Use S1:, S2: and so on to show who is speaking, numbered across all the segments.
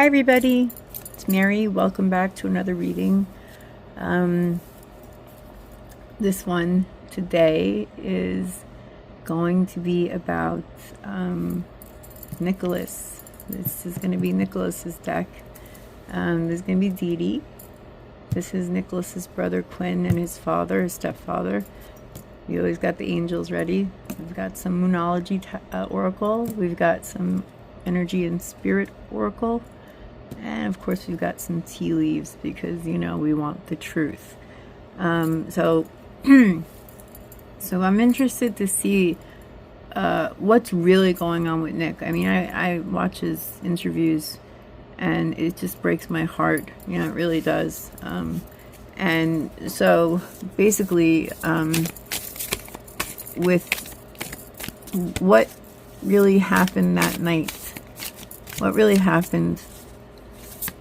S1: everybody, it's Mary. Welcome back to another reading. This one today is going to be about Nicholas. This is going to be Nicholas's deck. There's going to be Dee-Dee. This is Nicholas's brother Quinn and his father, his stepfather. We always got the angels ready. We've got some Monologue Oracle. We've got some Energy and Spirit Oracle. And of course we've got some tea leaves because, you know, we want the truth. So I'm interested to see what's really going on with Nick. I mean, I watch his interviews and it just breaks my heart. You know, it really does. And so basically, with what really happened that night, what really happened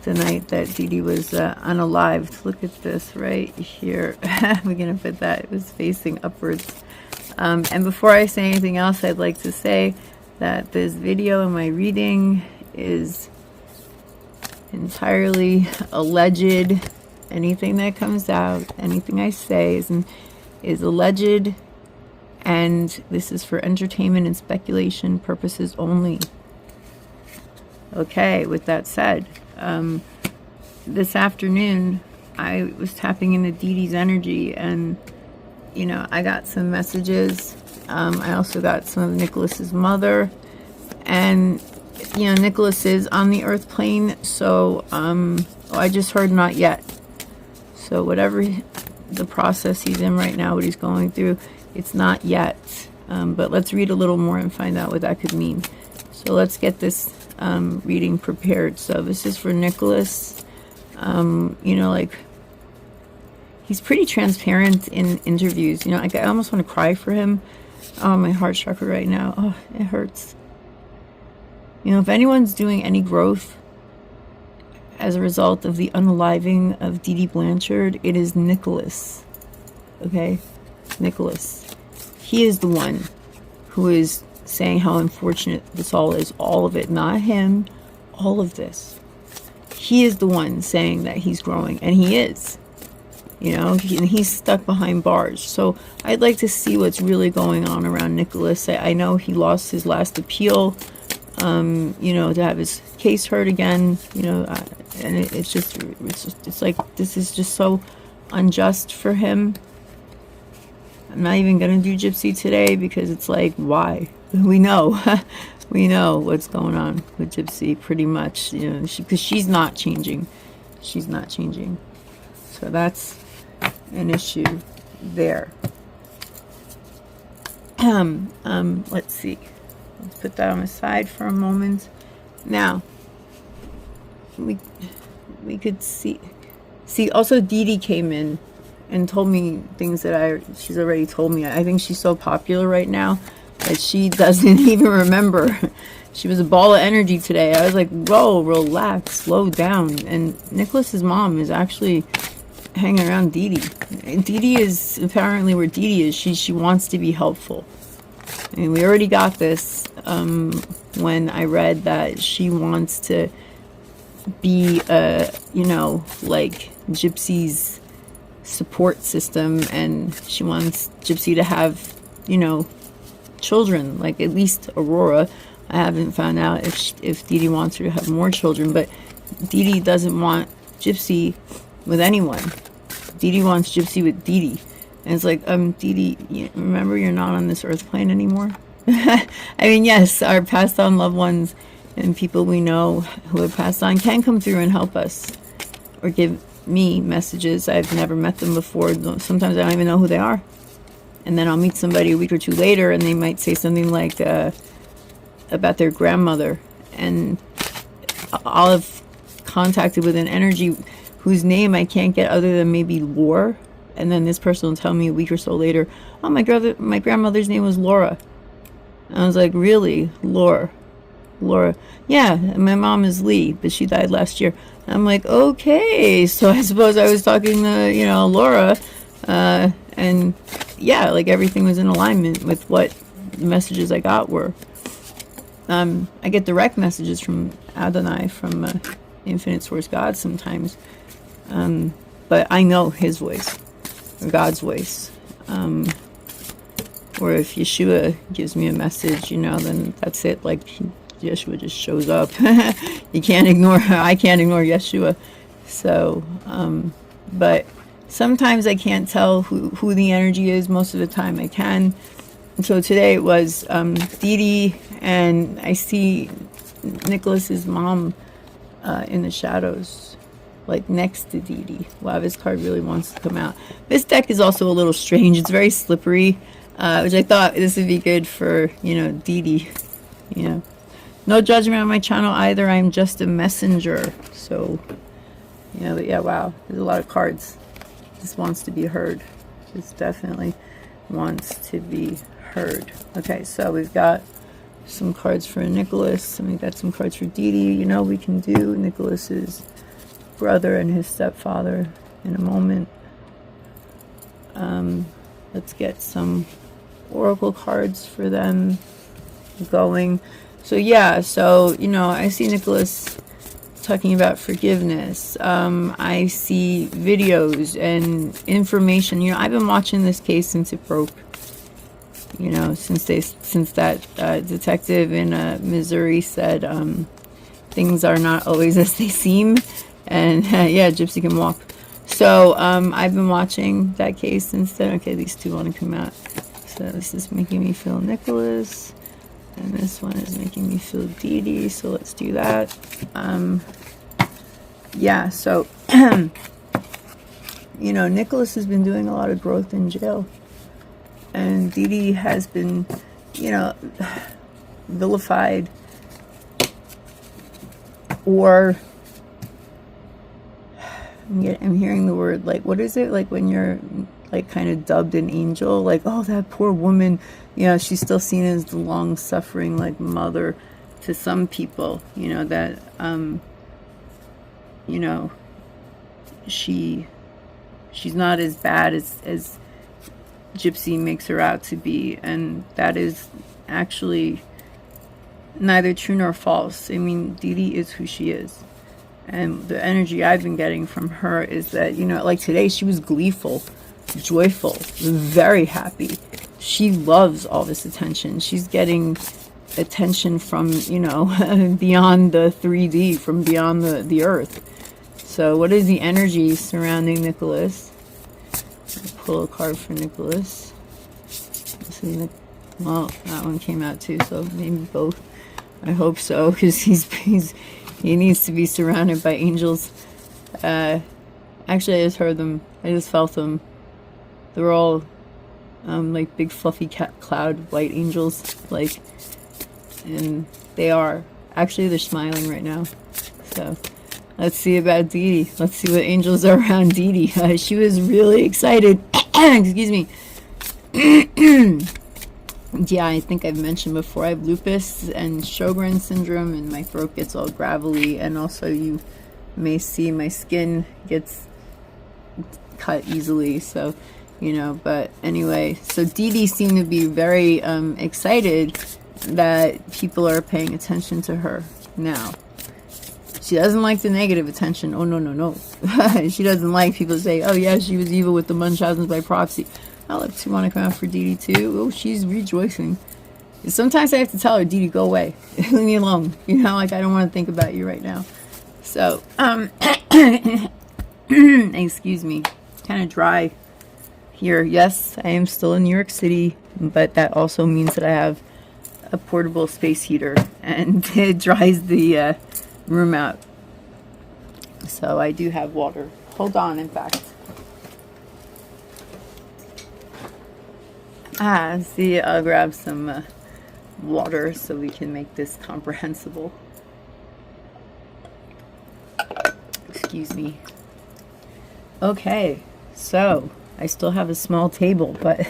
S1: the night that Dee-Dee was unalived. Look at this right here. We're going to put that. It was facing upwards. And before I say anything else, I'd like to say that this video and my reading is entirely alleged. Anything that comes out, anything I say is alleged, and this is for entertainment and speculation purposes only. Okay, with that said, this afternoon I was tapping into Dee-Dee's energy, and you know, I got some messages. I also got some of Nicholas's mother, and you know, Nicholas is on the earth plane, so I just heard not yet. So whatever the process he's in right now, what he's going through, it's not yet. But let's read a little more and find out what that could mean. So let's get this reading prepared. So this is for Nicholas. You know, like, he's pretty transparent in interviews. You know, I almost want to cry for him. Oh, my heart chakra right now. Oh, it hurts. You know, if anyone's doing any growth as a result of the unaliving of Dee-Dee Blanchard, it is Nicholas. Okay? Nicholas. He is the one who is saying how unfortunate this all is. All of it. Not him. All of this. He is the one saying that he's growing. And he is. You know, he's stuck behind bars. So I'd like to see what's really going on around Nicholas. I know he lost his last appeal. You know, to have his case heard again, you know, and it's like, this is just so unjust for him. I'm not even going to do Gypsy today because it's like, why? We know, we know what's going on with Gypsy pretty much, you know, because she's not changing. She's not changing. So that's an issue there. Let's see. Let's put that on the side for a moment. Now, we could see also Dee-Dee came in and told me things that she's already told me. I think she's so popular right now that she doesn't even remember. She was a ball of energy today. I was like, whoa, relax, slow down. And Nicholas's mom is actually hanging around Dee-Dee. Dee-Dee is apparently where Dee-Dee is. She wants to be helpful. And we already got this when I read that she wants to be, you know, like Gypsy's support system, and she wants Gypsy to have, you know, children, like at least Aurora. I haven't found out if Dee-Dee wants her to have more children, but Dee-Dee doesn't want Gypsy with anyone. Dee-Dee wants Gypsy with Dee-Dee. And it's like, Dee-Dee, remember, you're not on this earth plane anymore? I mean, yes, our passed on loved ones and people we know who have passed on can come through and help us or give me messages. I've never met them before. Sometimes I don't even know who they are. And then I'll meet somebody a week or two later and they might say something like about their grandmother. And I'll have contacted with an energy whose name I can't get other than maybe Lore. And then this person will tell me a week or so later, oh, my grandmother's name was Laura. And I was like, really? Laura? Yeah, my mom is Lee, but she died last year. And I'm like, okay, so I suppose I was talking to, you know, Laura. And yeah, like everything was in alignment with what the messages I got were. I get direct messages from Adonai, from infinite source God sometimes. But I know his voice, or God's voice. Or if Yeshua gives me a message, you know, then that's it. Like, Yeshua just shows up. You can't ignore, I can't ignore Yeshua. So, but sometimes I can't tell who the energy is. Most of the time I can. And so today it was DeeDee, and I see Nicholas's mom in the shadows, like next to DeeDee. Wow, this card really wants to come out. This deck is also a little strange. It's very slippery, which I thought this would be good for, you know, DeeDee. You know, no judgment on my channel either. I'm just a messenger. So, you know, but yeah, wow, there's a lot of cards. This wants to be heard. This definitely wants to be heard. Okay, so we've got some cards for Nicholas, and we've got some cards for DeeDee. You know, we can do Nicholas's brother and his stepfather in a moment. Let's get some oracle cards for them going. So yeah, so, you know, I see Nicholas talking about forgiveness. I see videos and information. You know, I've been watching this case since it broke. You know, since that detective in Missouri said things are not always as they seem, and yeah, Gypsy can walk. So I've been watching that case since then. Okay, these two want to come out. So this is making me feel Nicholas, and this one is making me feel DeeDee. So let's do that. Yeah, so you know, Nicholas has been doing a lot of growth in jail. And DeeDee has been, you know, vilified, or I'm hearing the word, like, what is it? Like when you're like kind of dubbed an angel, like, oh, that poor woman, you know, she's still seen as the long-suffering, like, mother to some people, you know, that, you know, she's not as bad as Gypsy makes her out to be, and that is actually neither true nor false. I mean, DeeDee is who she is, and the energy I've been getting from her is that, you know, like today she was gleeful, joyful, very happy. She loves all this attention. She's getting attention from, you know, beyond the 3D, from beyond the earth. So what is the energy surrounding Nicholas? Pull a card for Nicholas. This is well, that one came out too, so maybe both. I hope so, because he needs to be surrounded by angels. Actually, I just heard them. I just felt them. They were all like big fluffy cloud white angels, like, and they are actually, they're smiling right now. So let's see about DeeDee. Let's see what angels are around DeeDee. She was really excited. Excuse me. Yeah, I think I've mentioned before, I have lupus and Sjogren's syndrome, and my throat gets all gravelly, and also you may see my skin gets cut easily, so, you know, but anyway, so DeeDee seemed to be very excited that people are paying attention to her now. She doesn't like the negative attention. Oh, no, no, no. She doesn't like people to say, oh, yeah, she was evil with the Munchausen's by proxy. I'll let you want to come out for DeeDee, too. Oh, she's rejoicing. Sometimes I have to tell her, DeeDee, go away. Leave me alone. You know, like, I don't want to think about you right now. So, excuse me. Kind of dry here. Yes, I am still in New York City, but that also means that I have a portable space heater, and it dries the room out. So I do have water. Hold on, in fact. See, I'll grab some water so we can make this comprehensible. Excuse me. Okay, so I still have a small table, but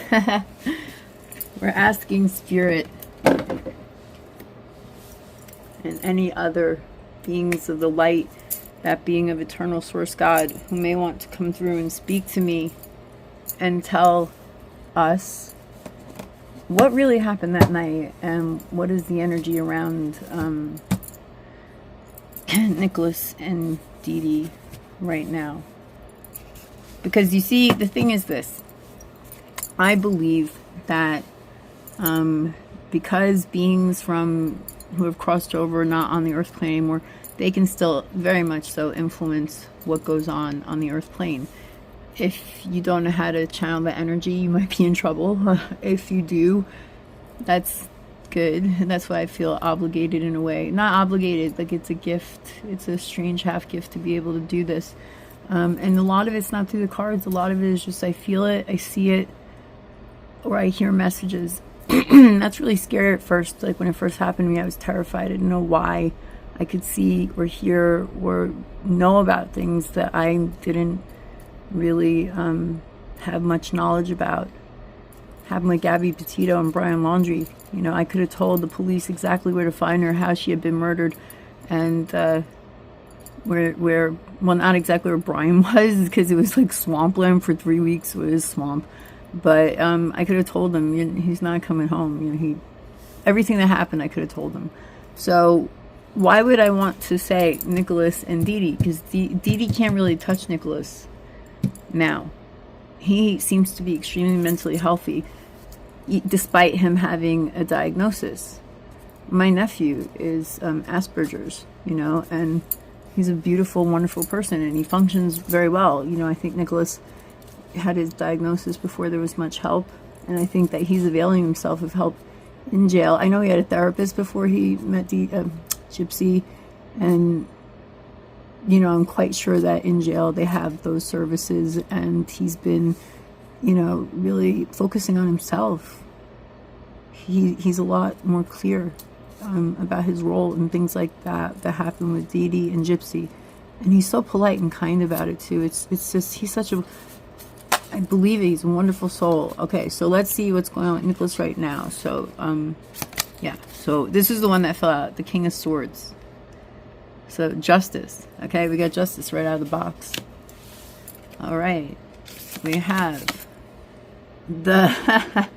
S1: we're asking Spirit and any other beings of the light, that being of eternal source God, who may want to come through and speak to me and tell us what really happened that night, and what is the energy around Nicholas and Dee-Dee right now. Because you see, the thing is this. I believe that because beings from who have crossed over, not on the earth plane anymore, they can still very much so influence what goes on the earth plane. If you don't know how to channel the energy, you might be in trouble. If you do, that's good. And that's why I feel obligated in a way. Not obligated, like it's a gift. It's a strange half gift to be able to do this. And a lot of it's not through the cards. A lot of it is just I feel it, I see it, or I hear messages. That's really scary at first. Like when it first happened to me, I was terrified. I didn't know why. I could see or hear or know about things that I didn't really have much knowledge about. Happened with Gabby Petito and Brian Laundrie. You know, I could have told the police exactly where to find her, how she had been murdered, and where well, not exactly where Brian was, because it was like swampland for 3 weeks. It was swamp. But I could have told him he's not coming home. You know, everything that happened, I could have told him. So why would I want to say Nicholas and Dee-Dee? Because Dee-Dee can't really touch Nicholas now. He seems to be extremely mentally healthy, despite him having a diagnosis. My nephew is Asperger's, you know, and he's a beautiful, wonderful person, and he functions very well. You know, I think Nicholas had his diagnosis before there was much help, and I think that he's availing himself of help in jail. I know he had a therapist before he met Gypsy, and you know, I'm quite sure that in jail they have those services, and he's been, you know, really focusing on himself. He's a lot more clear about his role and things like that happened with Dee-Dee and Gypsy, and he's so polite and kind about it too. It's just, he's such a, I believe he's a wonderful soul. Okay, so let's see what's going on with Nicholas right now. So yeah, so this is the one that fell out, the King of Swords. So justice. Okay, we got justice right out of the box. All right, we have the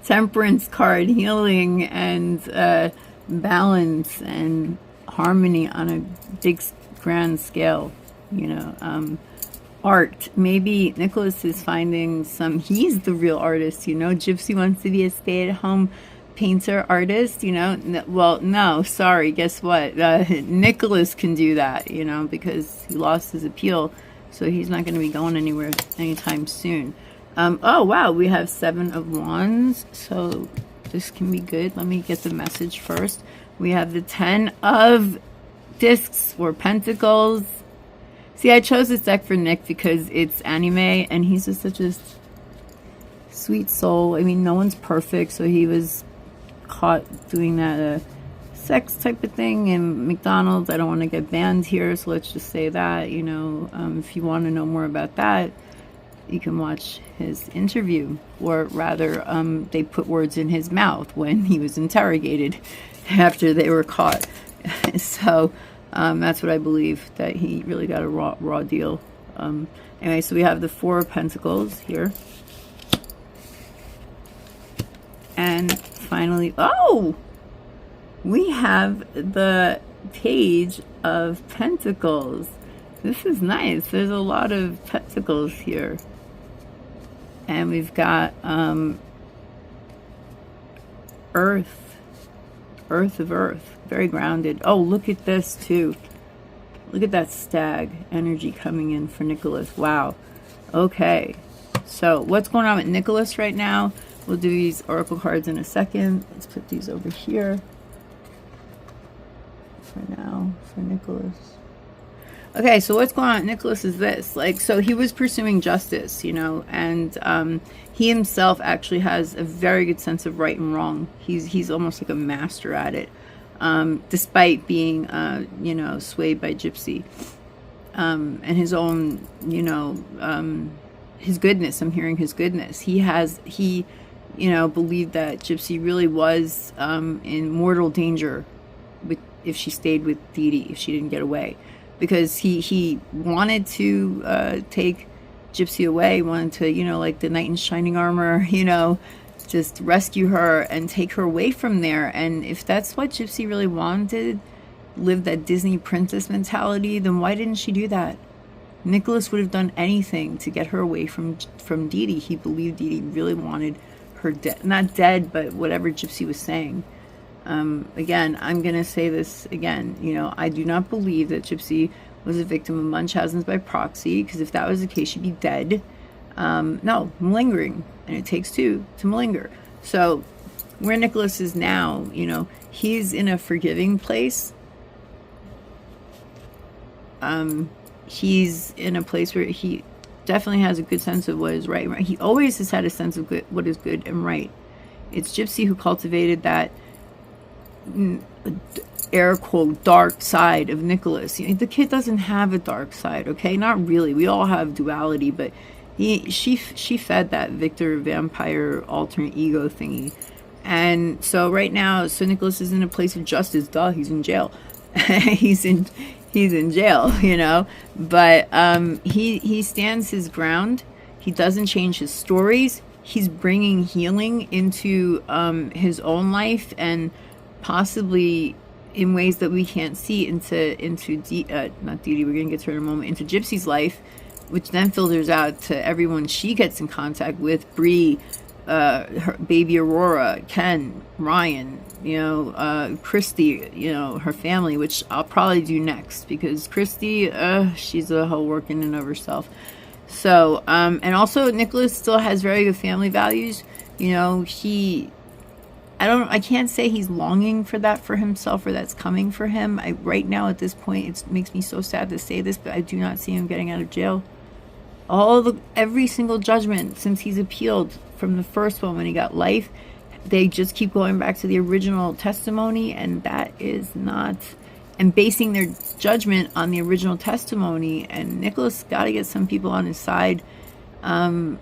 S1: Temperance card, healing and balance and harmony on a big grand scale. You know, art. Maybe Nicholas is finding he's the real artist, you know. Gypsy wants to be a stay-at-home painter, artist, you know. Well, no, sorry, guess what? Nicholas can do that, you know, because he lost his appeal, so he's not going to be going anywhere anytime soon. Oh, wow, we have 7 of Wands, so this can be good. Let me get the message first. We have the 10 of Discs or Pentacles. See, I chose this deck for Nick because it's anime, and he's just such a sweet soul. I mean, no one's perfect, so he was caught doing that sex type of thing in McDonald's. I don't want to get banned here, so let's just say that, you know, if you want to know more about that, you can watch his interview, or rather, they put words in his mouth when he was interrogated after they were caught. So that's what I believe, that he really got a raw deal. Anyway, so we have the 4 of Pentacles here. And finally, oh! We have the Page of Pentacles. This is nice. There's a lot of pentacles here. And we've got Earth. Earth of Earth. Very grounded. Oh, look at this too. Look at that stag energy coming in for Nicholas. Wow. Okay. So what's going on with Nicholas right now? We'll do these oracle cards in a second. Let's put these over here for now for Nicholas. Okay, so what's going on with Nicholas is this. Like, so he was pursuing justice, you know, and he himself actually has a very good sense of right and wrong. He's almost like a master at it, despite being, you know, swayed by Gypsy and his own, you know, his goodness. I'm hearing his goodness. He, you know, believed that Gypsy really was in mortal danger if she stayed with Dee-Dee, if she didn't get away. Because he wanted to take Gypsy away, wanted to, you know, like the knight in shining armor, you know, just rescue her and take her away from there. And if that's what Gypsy really wanted, lived that Disney princess mentality, then why didn't she do that? Nicholas would have done anything to get her away from Dee-Dee. He believed Dee-Dee really wanted her dead, not dead, but whatever Gypsy was saying. Again, I'm going to say this again, you know, I do not believe that Gypsy was a victim of Munchausen's by proxy, because if that was the case, she'd be dead. No, malingering, and it takes two to malinger. So where Nicholas is now, you know, he's in a forgiving place. He's in a place where he definitely has a good sense of what is right and right. He always has had a sense of good, what is good and right. It's Gypsy who cultivated that air quote dark side of Nicholas. You know, the kid doesn't have a dark side, okay? Not really. We all have duality, but she fed that Victor vampire alternate ego thingy. And so right now, so Nicholas is in a place of justice. Duh, he's in jail. he's in jail, you know, but he stands his ground. He doesn't change his stories. He's bringing healing into his own life, and possibly in ways that we can't see into not Dee-Dee, we're gonna get to her in a moment, into Gypsy's life, which then filters out to everyone she gets in contact with: Bree, her baby Aurora, Ken, Ryan, you know, Christy, you know, her family, which I'll probably do next, because Christy, she's a whole work in and of herself. So, and also Nicholas still has very good family values. You know, I can't say he's longing for that for himself, or that's coming for him. Right now at this point, it makes me so sad to say this, but I do not see him getting out of jail. Every single judgment since he's appealed from the first one when he got life, they just keep going back to the original testimony, and that is not, and basing their judgment on the original testimony. And Nicholas got to get some people on his side to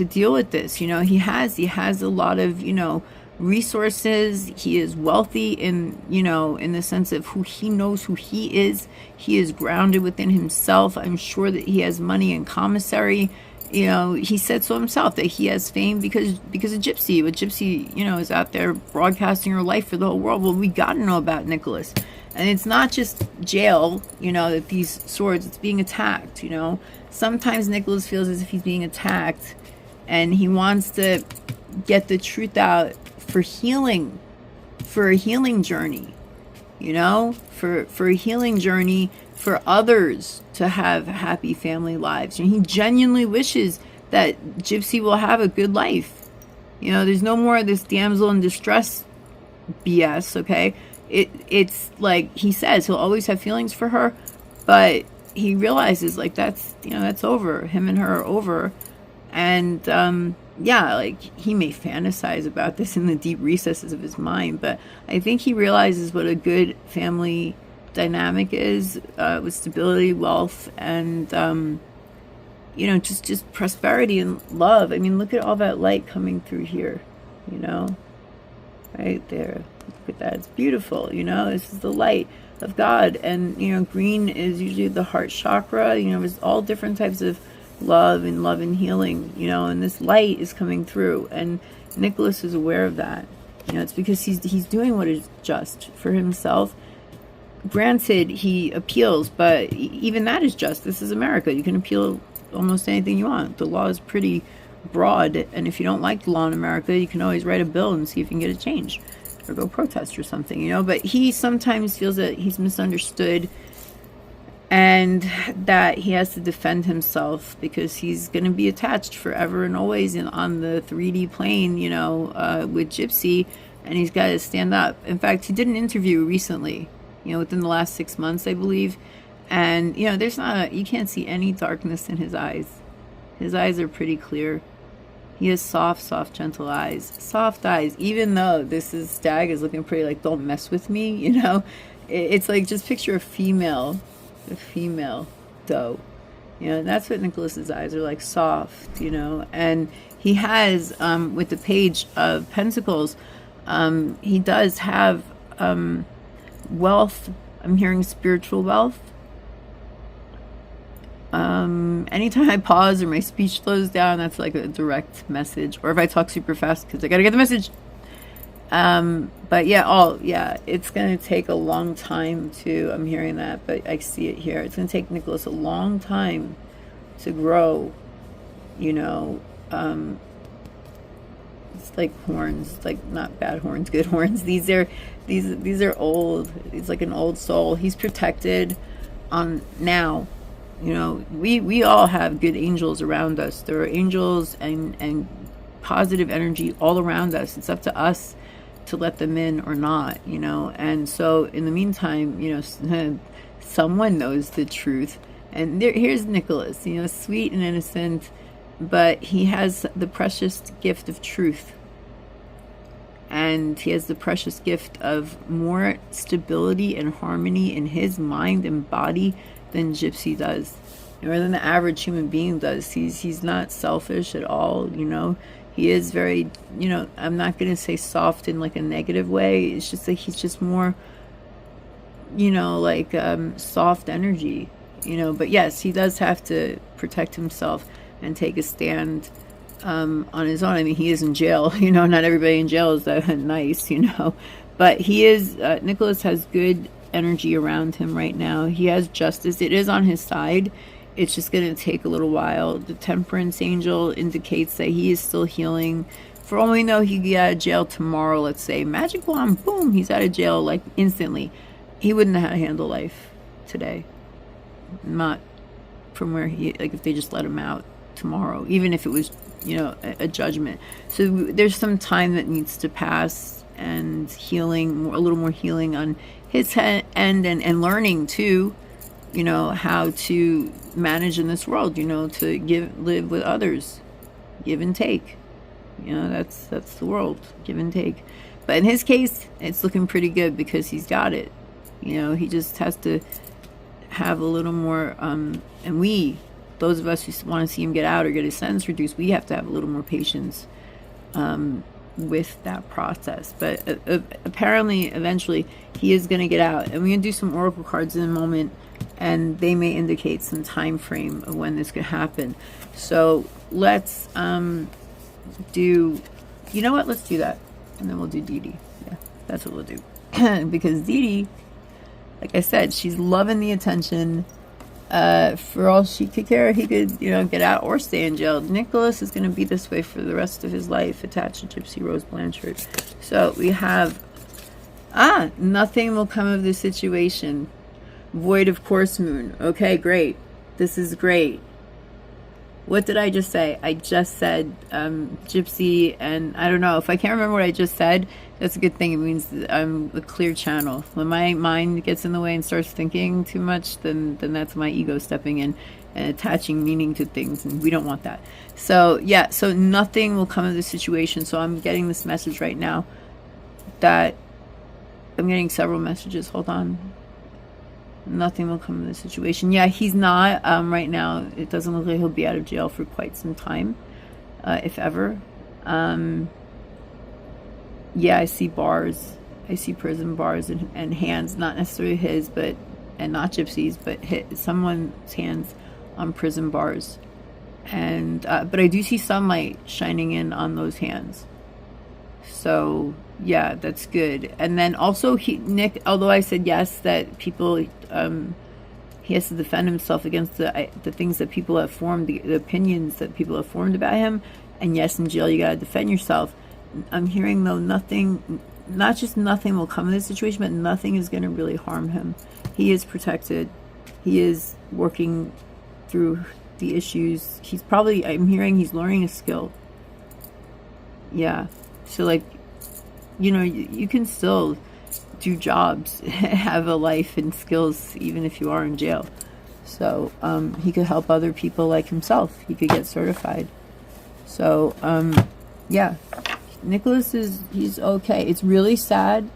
S1: deal with this. You know, he has a lot of, you know, resources. He is wealthy in, you know, in the sense of who he knows who he is. He is grounded within himself. I'm sure that he has money in commissary. You know, he said so himself that he has fame because of Gypsy. But Gypsy, you know, is out there broadcasting her life for the whole world. Well, we got to know about Nicholas. And it's not just jail, you know, that these swords, it's being attacked, you know. Sometimes Nicholas feels as if he's being attacked, and he wants to get the truth out for healing, for a healing journey, you know, for a healing journey for others to have happy family lives. And he genuinely wishes that Gypsy will have a good life. You know, there's no more of this damsel in distress BS, okay? It's like he says he'll always have feelings for her, but he realizes, like, that's, you know, that's over. Him and her are over. And yeah, like, he may fantasize about this in the deep recesses of his mind, but I think he realizes what a good family dynamic is, with stability, wealth, and you know, just prosperity and love. I mean, look at all that light coming through here, you know, right there. Look at that. It's beautiful, you know. This is the light of God. And, you know, green is usually the heart chakra. You know, there's all different types of love and healing, you know, and this light is coming through, and Nicholas is aware of that. You know, it's because he's doing what is just for himself. Granted, he appeals, but even that is just. This is America. You can appeal almost anything you want. The law is pretty broad, and if you don't like the law in America, you can always write a bill and see if you can get it changed, or go protest or something, you know. But he sometimes feels that he's misunderstood, and that he has to defend himself because he's going to be attached forever and always on the 3D plane, you know, with Gypsy, and he's got to stand up. In fact, he did an interview recently, you know, within the last 6 months, I believe, and, you know, you can't see any darkness in his eyes. His eyes are pretty clear. He has soft, gentle eyes. Soft eyes, even though this stag is looking pretty like, don't mess with me, you know. It's like, just picture a female doe, you know. That's what Nicholas's eyes are like, soft, you know. And he has, with the Page of Pentacles, he does have wealth. I'm hearing spiritual wealth. Anytime I pause or my speech slows down, that's like a direct message, or if I talk super fast because I gotta get the message. But yeah, it's going to take a long time to, I'm hearing that, but I see it here. It's going to take Nicholas a long time to grow, you know. It's like horns, like not bad horns, good horns. These are old. It's like an old soul. He's protected on now. You know, we all have good angels around us. There are angels and positive energy all around us. It's up to us to let them in or not, you know. And so in the meantime, you know, someone knows the truth. And here's Nicholas, you know, sweet and innocent, but he has the precious gift of truth. And he has the precious gift of more stability and harmony in his mind and body than Gypsy does, or than the average human being does. He's not selfish at all, you know. He is very, you know, I'm not going to say soft in like a negative way. It's just like he's just more, you know, like soft energy, you know. But yes, he does have to protect himself and take a stand on his own. I mean, he is in jail, you know. Not everybody in jail is that nice, you know. But he is, Nicholas has good energy around him right now. He has justice. It is on his side. It's just going to take a little while. The Temperance Angel indicates that he is still healing. For all we know, he could get out of jail tomorrow, let's say. Magic wand, boom, he's out of jail, like, instantly. He wouldn't know how to handle life today. Not from where he, like, if they just let him out tomorrow. Even if it was, you know, a judgment. So there's some time that needs to pass, and healing, a little more healing on his end, and learning, too, you know, how to manage in this world, you know, to live with others, give and take, you know. That's the world, give and take. But in his case, it's looking pretty good because he's got it, you know. He just has to have a little more, and those of us who want to see him get out or get his sentence reduced, we have to have a little more patience with that process. But apparently, eventually, he is going to get out. And we're going to do some oracle cards in a moment, and they may indicate some time frame of when this could happen. So let's do, you know what, let's do that, and then we'll do DeeDee. Yeah, that's what we'll do. Because DeeDee, like I said, she's loving the attention. For all she could care, he could, you know, get out or stay in jail. Nicholas is going to be this way for the rest of his life, attached to Gypsy Rose Blanchard. So we have, nothing will come of this situation. Void of course, Moon. Okay, great. This is great. What did I just say? I just said Gypsy, and I don't know. If I can't remember what I just said, that's a good thing. It means I'm a clear channel. When my mind gets in the way and starts thinking too much, then that's my ego stepping in and attaching meaning to things, and we don't want that. So yeah, so nothing will come of this situation. So I'm getting this message right now that I'm getting several messages. Hold on. Nothing will come of this situation. Yeah, he's not right now. It doesn't look like he'll be out of jail for quite some time, if ever. Yeah, I see bars. I see prison bars and hands, not necessarily his, but, and not Gypsy's, but someone's hands on prison bars. And but I do see sunlight shining in on those hands. So yeah, that's good. And then also Nick, although I said yes, that people, he has to defend himself against the things that people have formed, the opinions that people have formed about him. And yes, in jail you gotta defend yourself. I'm hearing though nothing, not just nothing will come in this situation, but nothing is gonna really harm him. He is protected. He is working through the issues. He's probably, I'm hearing he's learning a skill. Yeah. So like, you know, you can still do jobs, have a life and skills, even if you are in jail. So he could help other people like himself. He could get certified. So yeah, Nicholas he's okay. It's really sad.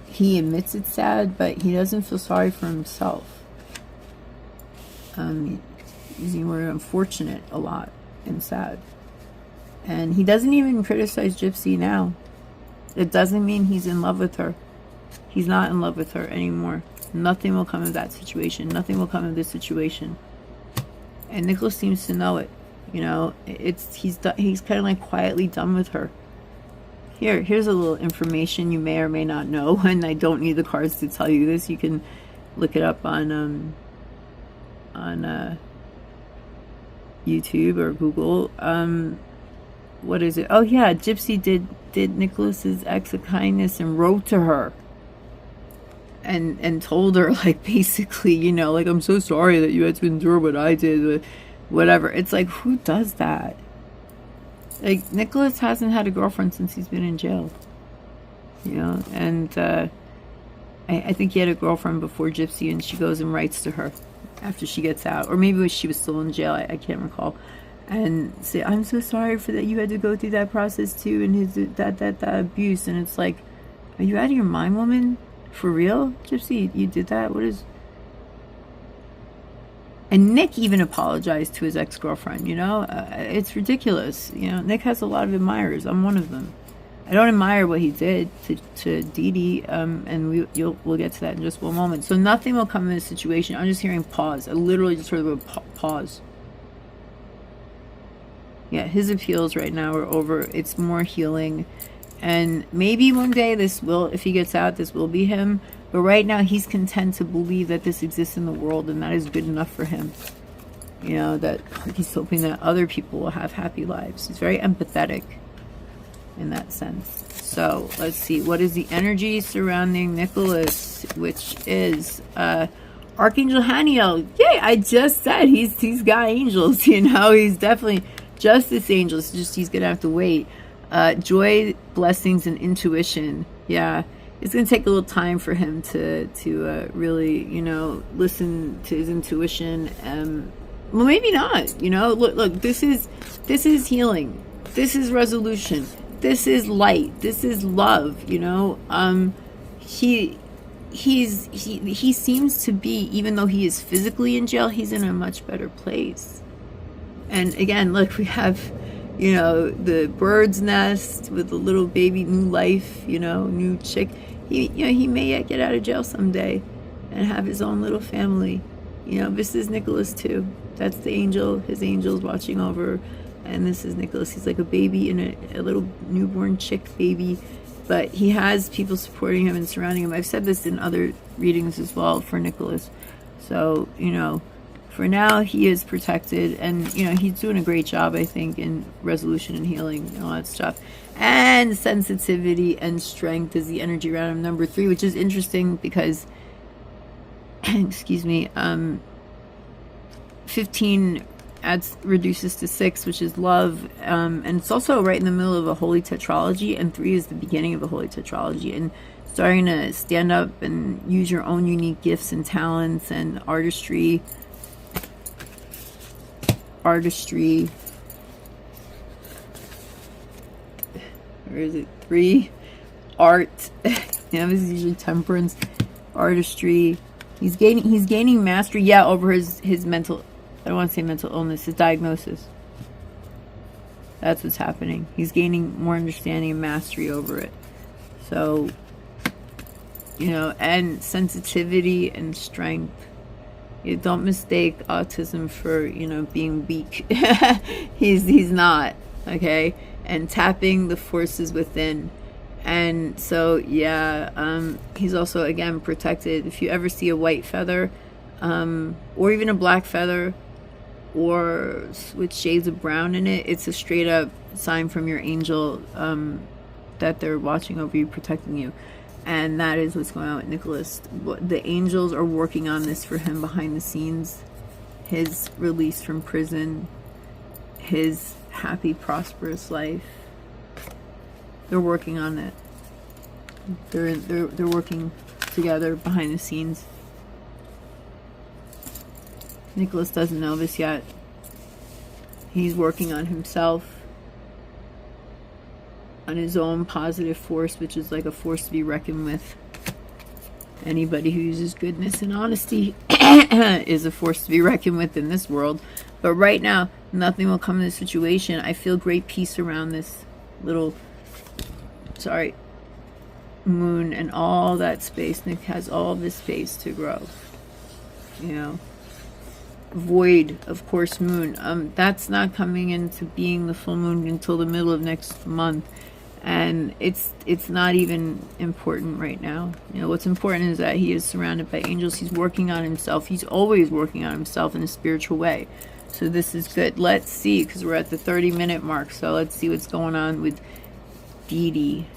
S1: He admits it's sad, but he doesn't feel sorry for himself. Using the word unfortunate a lot and sad. And he doesn't even criticize Gypsy now. It doesn't mean he's in love with her. He's not in love with her anymore. Nothing will come of that situation. Nothing will come of this situation. And Nicholas seems to know it. You know, he's kind of like quietly done with her. Here's a little information you may or may not know, and I don't need the cards to tell you this. You can look it up on YouTube or Google. What is it? Oh yeah, Gypsy did Nicholas's ex a kindness and wrote to her and told her, like, basically, you know, like, I'm so sorry that you had to endure what I did, but whatever. It's like, who does that? Like, Nicholas hasn't had a girlfriend since he's been in jail, you know, and I think he had a girlfriend before Gypsy, and she goes and writes to her after she gets out, or maybe she was still in jail, I can't recall, and say, I'm so sorry for that, you had to go through that process too, and his that abuse. And it's like, are you out of your mind, woman? For real? Gypsy, you did that? What is... And Nick even apologized to his ex-girlfriend, you know? It's ridiculous. You know, Nick has a lot of admirers. I'm one of them. I don't admire what he did to DeeDee, and we'll get to that in just one moment. So nothing will come in this situation. I'm just hearing pause. I literally just heard the word pause. Yeah, his appeals right now are over. It's more healing. And maybe one day this will, if he gets out, this will be him. But right now he's content to believe that this exists in the world, and that is good enough for him. You know, that he's hoping that other people will have happy lives. He's very empathetic in that sense. So let's see, what is the energy surrounding Nicholas, which is Archangel Haniel. Yay, I just said he's got angels, you know, he's definitely justice angels, just he's gonna have to wait. Joy, blessings, and intuition. Yeah, it's gonna take a little time for him to really, you know, listen to his intuition. Well, maybe not, you know. Look, this is healing, this is resolution, this is light, this is love, you know. He seems to be, even though he is physically in jail, he's in a much better place. And again, look, we have, you know, the bird's nest with the little baby, new life, you know, new chick. He may yet get out of jail someday and have his own little family. You know, this is Nicholas too. That's the angel, his angel's watching over. And this is Nicholas. He's like a baby and a little newborn chick baby. But he has people supporting him and surrounding him. I've said this in other readings as well for Nicholas. So, you know, for now, he is protected, and, you know, he's doing a great job, I think, in resolution and healing and all that stuff. And sensitivity and strength is the energy around him, number 3, which is interesting because, excuse me, 15 reduces to 6, which is love, and it's also right in the middle of a holy tetralogy, and 3 is the beginning of a holy tetralogy, and starting to stand up and use your own unique gifts and talents and artistry, where is it? 3, art. You know, this is usually temperance, artistry. He's gaining mastery, yeah, over his mental, I don't want to say mental illness, his diagnosis. That's what's happening. He's gaining more understanding and mastery over it. So, you know, and sensitivity and strength. You don't mistake autism for, you know, being weak. he's not, okay? And tapping the forces within. And so, yeah, he's also, again, protected. If you ever see a white feather, or even a black feather, or with shades of brown in it, it's a straight up sign from your angel that they're watching over you, protecting you. And that is what's going on with Nicholas. The angels are working on this for him behind the scenes. His release from prison, his happy, prosperous life. They're working on it. They're working together behind the scenes. Nicholas doesn't know this yet. He's working on himself, on his own positive force, which is like a force to be reckoned with. Anybody who uses goodness and honesty is a force to be reckoned with in this world. But right now, nothing will come in this situation. I feel great peace around this little, moon and all that space. Nick has all this space to grow, you know. Void, of course, moon. That's not coming into being, the full moon, until the middle of next month. And it's not even important right now. You know, what's important is that he is surrounded by angels. He's working on himself. He's always working on himself in a spiritual way. So this is good. Let's see, because we're at the 30-minute mark. So let's see what's going on with Dee-Dee.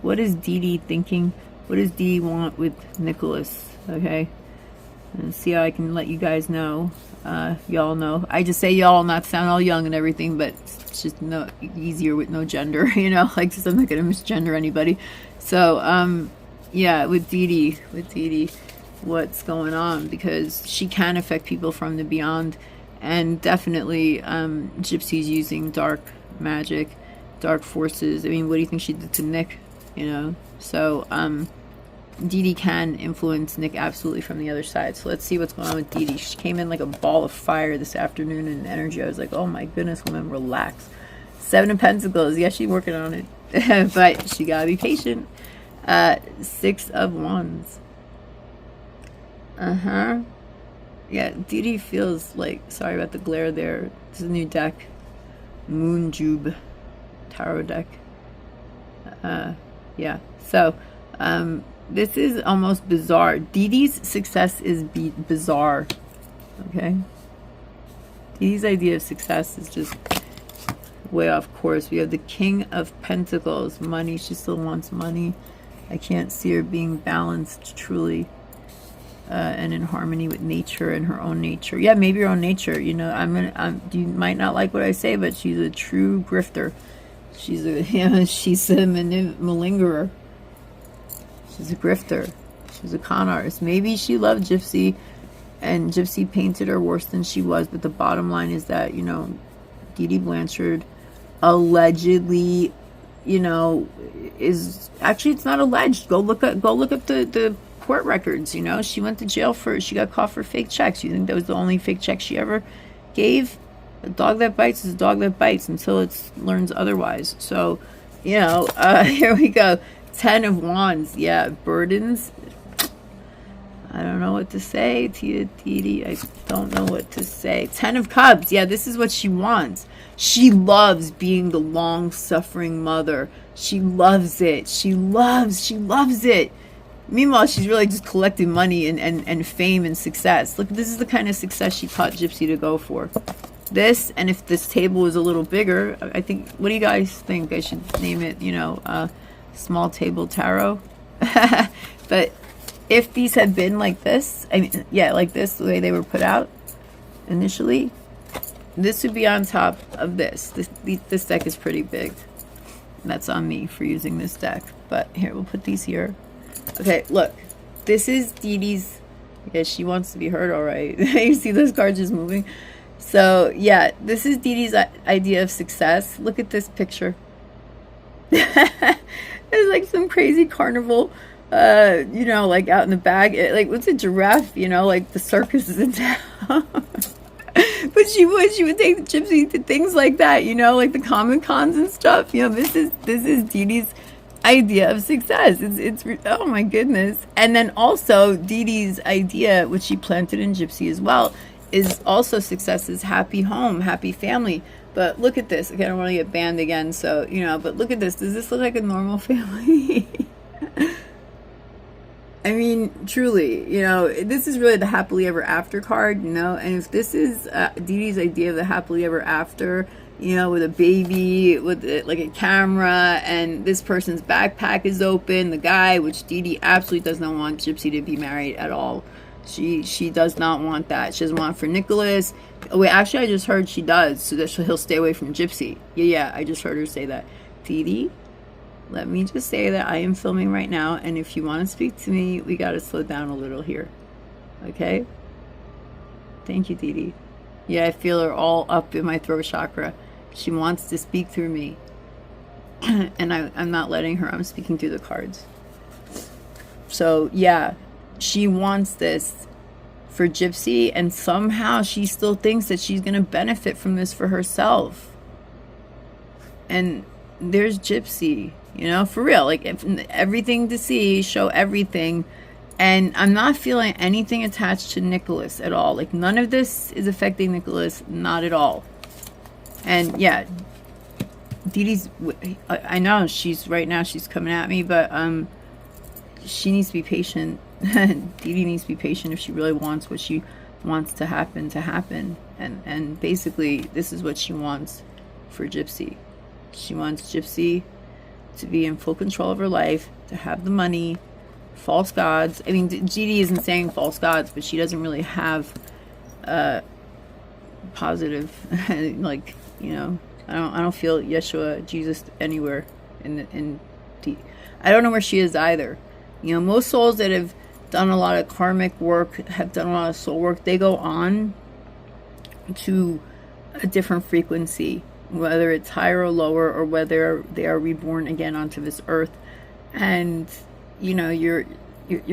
S1: What is Dee-Dee thinking? What does Dee-Dee want with Nicholas? Okay. And see how I can let you guys know. Y'all know. I just say y'all, not sound all young and everything, but it's just no easier with no gender, you know, like, just I'm not gonna misgender anybody. So yeah, with Dee-Dee, what's going on, because she can affect people from the beyond, and definitely Gypsy's using dark magic, dark forces. I mean, what do you think she did to Nick, you know? So Dee-Dee can influence Nick absolutely from the other side. So let's see what's going on with Dee-Dee. She came in like a ball of fire this afternoon in energy. I was like, oh my goodness, woman, relax. 7 of Pentacles. Yeah, she's working on it. But she gotta be patient. 6 of Wands. Yeah, Dee-Dee feels like, sorry about the glare there. This is a new deck. MoonJube Tarot deck. Yeah, so this is almost bizarre. Dee-Dee's success is bizarre. Okay? Dee-Dee's idea of success is just way off course. We have the King of Pentacles. Money. She still wants money. I can't see her being balanced truly and in harmony with nature and her own nature. Yeah, maybe her own nature. You know, you might not like what I say, but she's a true grifter. She's a, you know, she's a malingerer. She's a grifter. She's a con artist. Maybe she loved Gypsy and Gypsy painted her worse than she was, but the bottom line is that, you know, Dee-Dee Blanchard allegedly, you know, is actually, it's not alleged. Go look up the court records. You know, she went to jail she got caught for fake checks. You think that was the only fake check she ever gave? A dog that bites is a dog that bites until it learns otherwise. So, you know, here we go. 10 of Wands. Yeah, burdens. I don't know what to say to you, Dee-Dee. I don't know what to say. 10 of Cups. Yeah, this is what she wants. She loves being the long-suffering mother. She loves it. She loves it. Meanwhile, she's really just collecting money and fame and success. Look, this is the kind of success she taught Gypsy to go for. This, and if this table was a little bigger, I think, what do you guys think? I should name it, you know, Small Table Tarot. But if these had been like this, I mean, yeah, like this, the way they were put out initially, this would be on top of this. This deck is pretty big. That's on me for using this deck. But here, we'll put these here. Okay, look. This is Dee-Dee's. Yeah, she wants to be heard, all right. You see those cards just moving? So, yeah, this is Dee-Dee's idea of success. Look at this picture. It's like some crazy carnival, you know, like out in the back. Like, what's a giraffe? You know, like the circus is in town. But she would take the Gypsy to things like that, you know, like the Comic Cons and stuff. You know, this is Dee-Dee's idea of success. It's oh my goodness. And then also Dee-Dee's idea, which she planted in Gypsy as well, is also success is happy home, happy family. But look at this. Okay, I don't want to get banned again, so, you know, but look at this. Does this look like a normal family? I mean, truly, you know, this is really the happily ever after card, you know, and if this is Dee-Dee's idea of the happily ever after, you know, with a baby, with like a camera, and this person's backpack is open, the guy, which Dee-Dee absolutely does not want Gypsy to be married at all. She does not want that. She doesn't want it for Nicholas. Oh, wait, actually, I just heard she does, so that he'll stay away from Gypsy. Yeah, I just heard her say that. Dee-Dee, let me just say that I am filming right now, and if you want to speak to me, we got to slow down a little here. Okay? Thank you, Dee-Dee. Yeah, I feel her all up in my throat chakra. She wants to speak through me. And I'm not letting her. I'm speaking through the cards. So, yeah. She wants this for Gypsy, and somehow she still thinks that she's going to benefit from this for herself. And there's Gypsy, you know, for real. Like, everything to see, show everything. And I'm not feeling anything attached to Nicholas at all. Like, none of this is affecting Nicholas, not at all. And, yeah, Dee-Dee's, I know she's, right now she's coming at me, but she needs to be patient. Dee-Dee needs to be patient if she really wants what she wants to happen. And basically, this is what she wants for Gypsy. She wants Gypsy to be in full control of her life, to have the money, false gods. I mean, Dee-Dee isn't saying false gods, but she doesn't really have positive, like, you know, I don't feel Yeshua, Jesus anywhere in I don't know where she is either. You know, most souls that have done a lot of karmic work, have done a lot of soul work, they go on to a different frequency, whether it's higher or lower, or whether they are reborn again onto this earth. And you know, your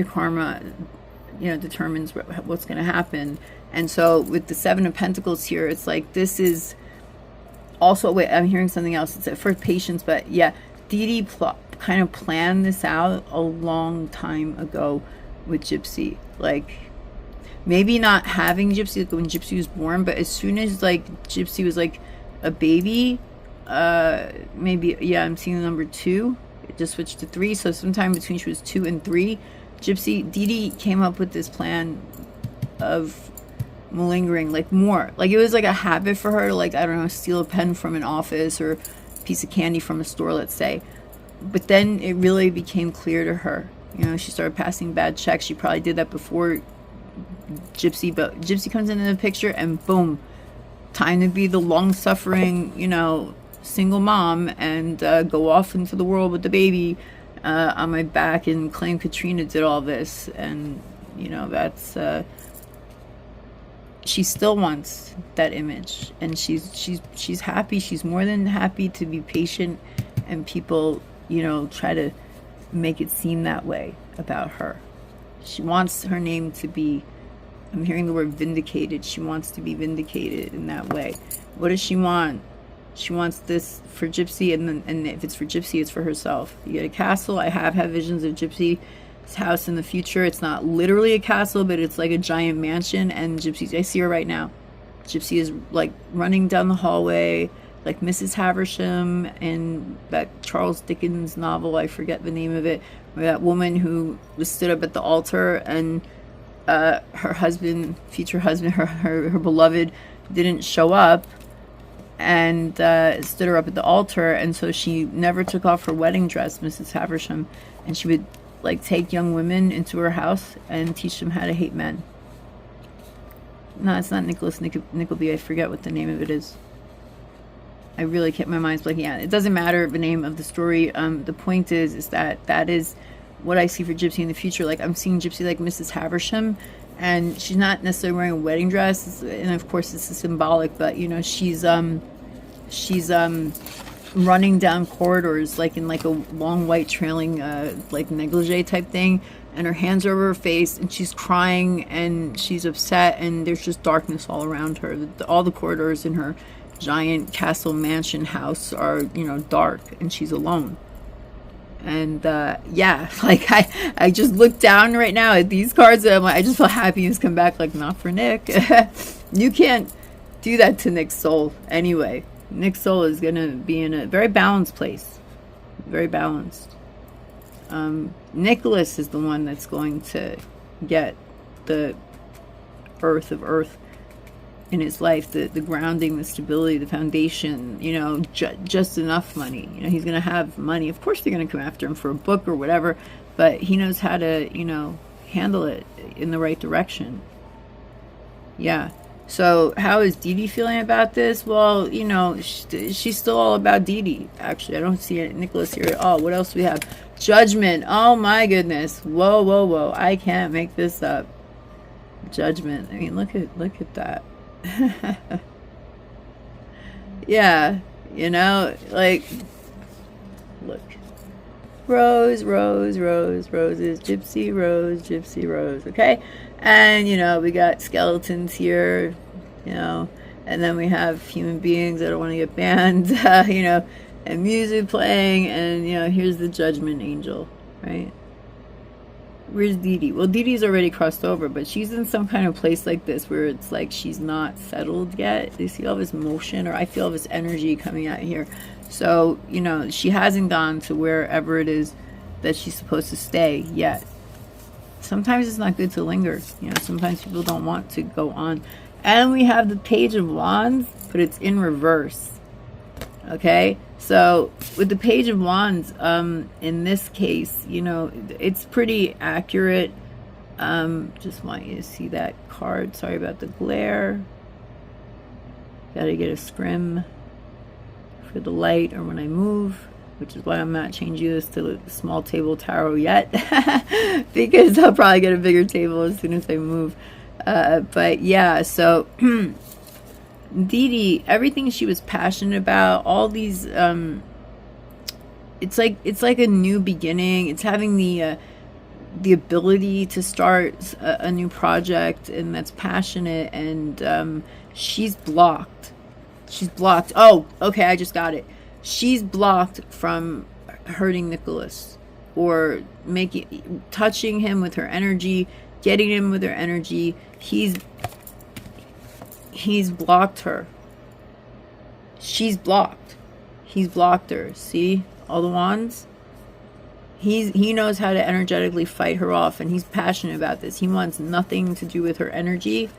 S1: karma, you know, determines what's going to happen. And so with the Seven of Pentacles here, it's like, this is also, wait, I'm hearing something else. It's for patience, but yeah, Dee-Dee kind of planned this out a long time ago with Gypsy. Like, maybe not having Gypsy, like when Gypsy was born, but as soon as like Gypsy was like a baby, maybe, yeah, I'm seeing the number 2. It just switched to 3, so sometime between she was 2 and 3, Dee-Dee came up with this plan of malingering, like more. Like, it was like a habit for her to, like, I don't know, steal a pen from an office or a piece of candy from a store, let's say. But then it really became clear to her. You know, she started passing bad checks. She probably did that before Gypsy, but Gypsy comes into the picture and boom, time to be the long-suffering, you know, single mom and go off into the world with the baby on my back and claim Katrina did all this. And you know, that's she still wants that image, and she's happy. She's more than happy to be patient, and people, you know, try to make it seem that way about her. She wants her name to be, I'm hearing the word vindicated. She wants to be vindicated in that way. What does she want? She wants this for Gypsy, and if it's for Gypsy, it's for herself. You get a castle. I have had visions of Gypsy's house in the future. It's not literally a castle, but it's like a giant mansion, and Gypsy's, I see her right now. Gypsy is like running down the hallway like Mrs. Havisham in that Charles Dickens novel, I forget the name of it, where that woman who was stood up at the altar, and her husband, future husband, her beloved, didn't show up, and stood her up at the altar, and so she never took off her wedding dress, Mrs. Havisham, and she would like take young women into her house and teach them how to hate men. No, it's not Nicholas Nickleby. I forget what the name of it is. I really kept my mind blanking out. It doesn't matter the name of the story. The point is that is what I see for Gypsy in the future. Like, I'm seeing Gypsy like Mrs. Havisham, and she's not necessarily wearing a wedding dress, and of course this is symbolic, but you know, she's running down corridors like in like a long white trailing like negligee type thing, and her hands are over her face, and she's crying and she's upset, and there's just darkness all around her. All the corridors in her giant castle mansion house are, you know, dark, and she's alone. And yeah, like I just looked down right now at these cards, and I'm like, I just felt happiness come back. Like, not for Nick. You can't do that to Nick's soul anyway. Nick's soul is gonna be in a very balanced place, very balanced. Nicholas is the one that's going to get the earth of earth in his life, the grounding, the stability, the foundation, you know, just enough money. You know, he's going to have money. Of course they're going to come after him for a book or whatever, but he knows how to, you know, handle it in the right direction. Yeah. So how is Dee-Dee feeling about this? Well, you know, she's still all about Dee-Dee, actually. I don't see Nicholas here at all. What else do we have? Judgment. Oh my goodness. Whoa, whoa, whoa. I can't make this up. Judgment. I mean, look at that. Yeah, you know, like, look, rose, rose, rose, roses, gypsy rose, gypsy rose. Okay, and you know, we got skeletons here, you know, and then we have human beings that don't want to get banned, you know, and music playing, and you know, here's the judgment angel, right? Where's Dee-Dee? Well, Dee-Dee's already crossed over, but she's in some kind of place like this where it's like she's not settled yet. You see all this motion, or I feel all this energy coming out here. So, you know, she hasn't gone to wherever it is that she's supposed to stay yet. Sometimes it's not good to linger. You know, sometimes people don't want to go on. And we have the Page of Wands, but it's in reverse. Okay? So, with the Page of Wands, in this case, you know, it's pretty accurate. Just want you to see that card. Sorry about the glare. Gotta get a scrim for the light or when I move, which is why I'm not changing this to the small table tarot yet, because I'll probably get a bigger table as soon as I move. But yeah, so DeeDee, everything she was passionate about, all these, it's like a new beginning. It's having the ability to start a new project, and that's passionate, and she's blocked. She's blocked. Oh, okay, I just got it. She's blocked from hurting Nicholas or touching him with her energy, getting him with her energy. He's blocked her. She's blocked. He's blocked her. See all the wands? He knows how to energetically fight her off, and he's passionate about this. He wants nothing to do with her energy.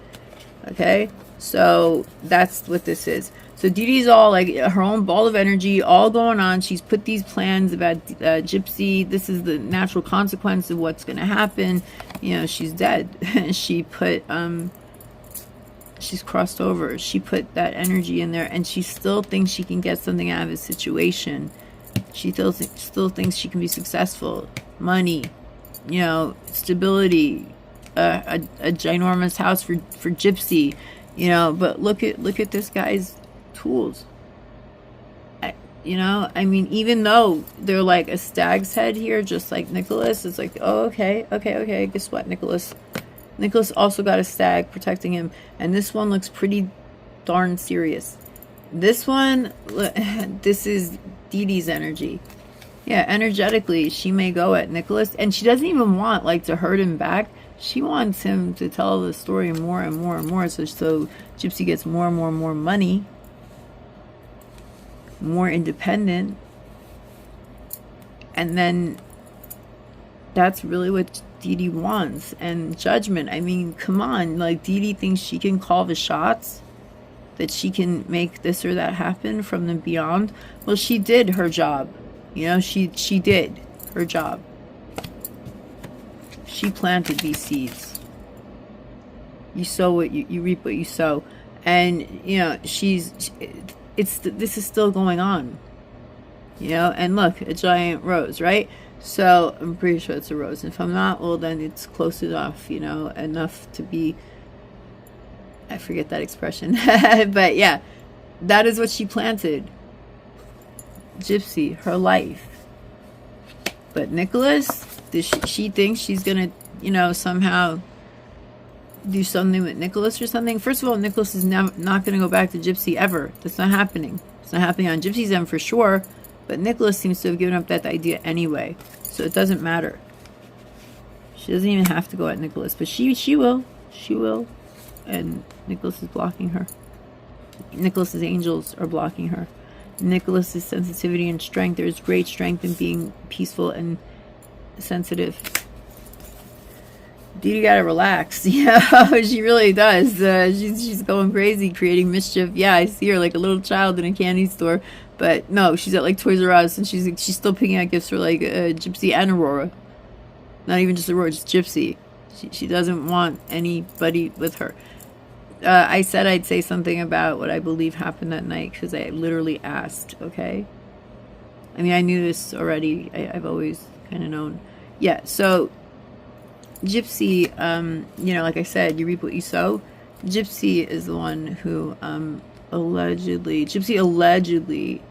S1: Okay? So that's what this is. So DeeDee's all like her own ball of energy, all going on. She's put these plans about Gypsy. This is the natural consequence of what's going to happen. You know, she's dead. She put, she's crossed over. She put that energy in there, and she still thinks she can get something out of a situation. She still thinks she can be successful. Money, you know, stability, a ginormous house for Gypsy. You know, but look at this guy's tools. You know, I mean, even though they're like a stag's head here, just like Nicholas, it's like, oh, okay, guess what, Nicholas also got a stag protecting him, and this one looks pretty darn serious. This one, this is DeeDee's energy. Yeah, energetically, she may go at Nicholas, and she doesn't even want like to hurt him back. She wants him to tell the story more and more and more, so Gypsy gets more and more money, more independent, and then that's really what DeeDee wants. And judgment, I mean, come on, like DeeDee thinks she can call the shots, that she can make this or that happen from the beyond. Well, she did her job. You know, she did her job. She planted these seeds. You sow what you reap what you sow. And, you know, this is still going on. You know, and look, a giant rose, right? So I'm pretty sure it's a rose. If I'm not, well, then it's close enough, you know, enough to be, I forget that expression. But yeah, that is what she planted. Gypsy, her life. But Nicholas, she thinks she's gonna, you know, somehow do something with Nicholas or something. First of all, Nicholas is not gonna go back to Gypsy ever. That's not happening. It's not happening on Gypsy's end for sure. But Nicholas seems to have given up that idea anyway, so it doesn't matter. She doesn't even have to go at Nicholas, but she will. She will. And Nicholas is blocking her. Nicholas's angels are blocking her. Nicholas's sensitivity and strength. There's great strength in being peaceful and sensitive. DeeDee gotta relax. Yeah, she really does. She's going crazy, creating mischief. Yeah, I see her like a little child in a candy store, but no, she's at like Toys R Us, and she's still picking out gifts for like Gypsy and Aurora. Not even just Aurora, just Gypsy. She doesn't want anybody with her. I said I'd say something about what I believe happened that night because I literally asked, okay? I mean, I knew this already. I've always kind of known. Yeah, so Gypsy, you know, like I said, you reap what you sow. Gypsy is the one who Gypsy allegedly,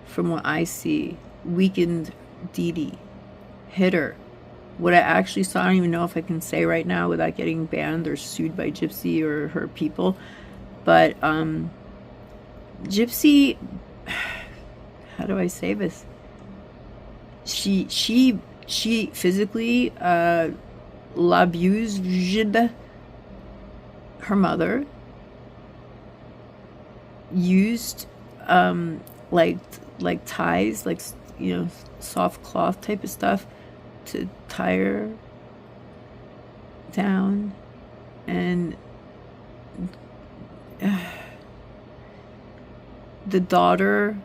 S1: from what I see, weakened DeeDee, hit her. What I actually saw, I don't even know if I can say right now without getting banned or sued by Gypsy or her people. But Gypsy, how do I say this? She physically abused her mother, used like ties, like, you know, soft cloth type of stuff to tie her down. And the daughter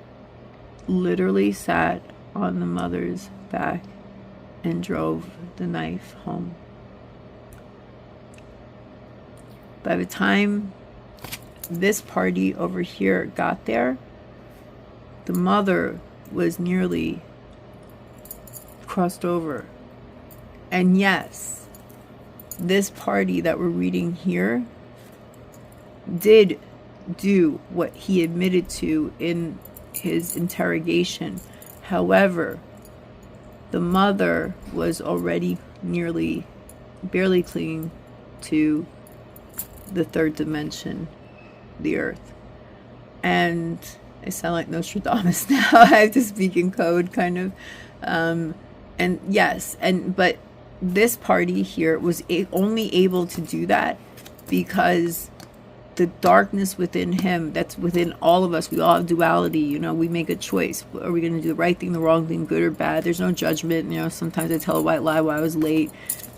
S1: literally sat on the mother's back and drove the knife home. By the time this party over here got there, the mother was nearly crossed over. And yes, this party that we're reading here did do what he admitted to in his interrogation. However, the mother was already nearly, barely clinging to the third dimension, the earth. And I sound like Nostradamus now. I have to speak in code, kind of. And yes, but this party here was only able to do that because the darkness within him, that's within all of us, we all have duality, you know, we make a choice. Are we going to do the right thing, the wrong thing, good or bad? There's no judgment. You know, sometimes I tell a white lie while I was late.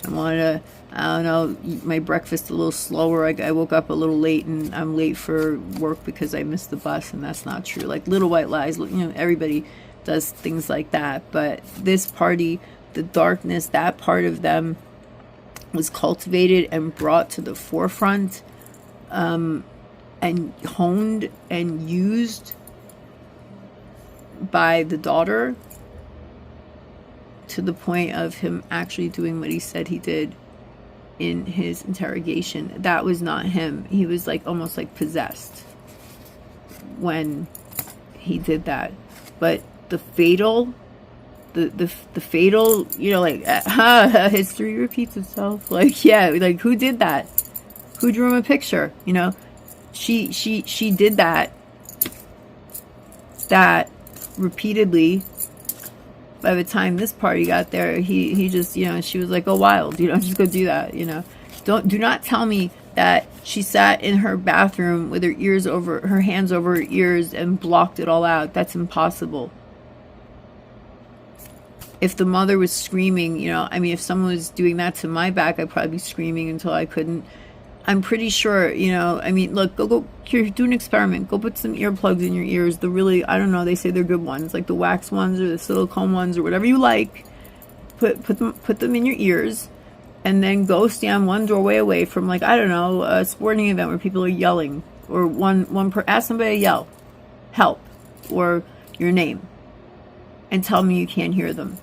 S1: I wanted to, I don't know, eat my breakfast a little slower. I woke up a little late and I'm late for work because I missed the bus, and that's not true. Like little white lies, you know, everybody does things like that. But this party, the darkness, that part of them was cultivated and brought to the forefront, and honed and used by the daughter to the point of him actually doing what he said he did in his interrogation. That was not him. He was like almost like possessed when he did that. But the fatal, the fatal, you know, like history repeats itself. Like, yeah, like who did that? Who drew him a picture? You know, she did that repeatedly. By the time this party got there, he just, you know, she was like, oh, wild, you know, just go do that, you know. Do not tell me that she sat in her bathroom with her hands over her ears and blocked it all out. That's impossible. If the mother was screaming, you know, I mean, if someone was doing that to my back, I'd probably be screaming until I couldn't. I'm pretty sure, you know, I mean, look, go here, do an experiment. Go put some earplugs in your ears. The really, I don't know, they say they're good ones, like the wax ones or the silicone ones or whatever you like. Put them in your ears, and then go stand one doorway away from, like, I don't know, a sporting event where people are yelling, or ask somebody to yell, help, or your name, and tell me you can't hear them.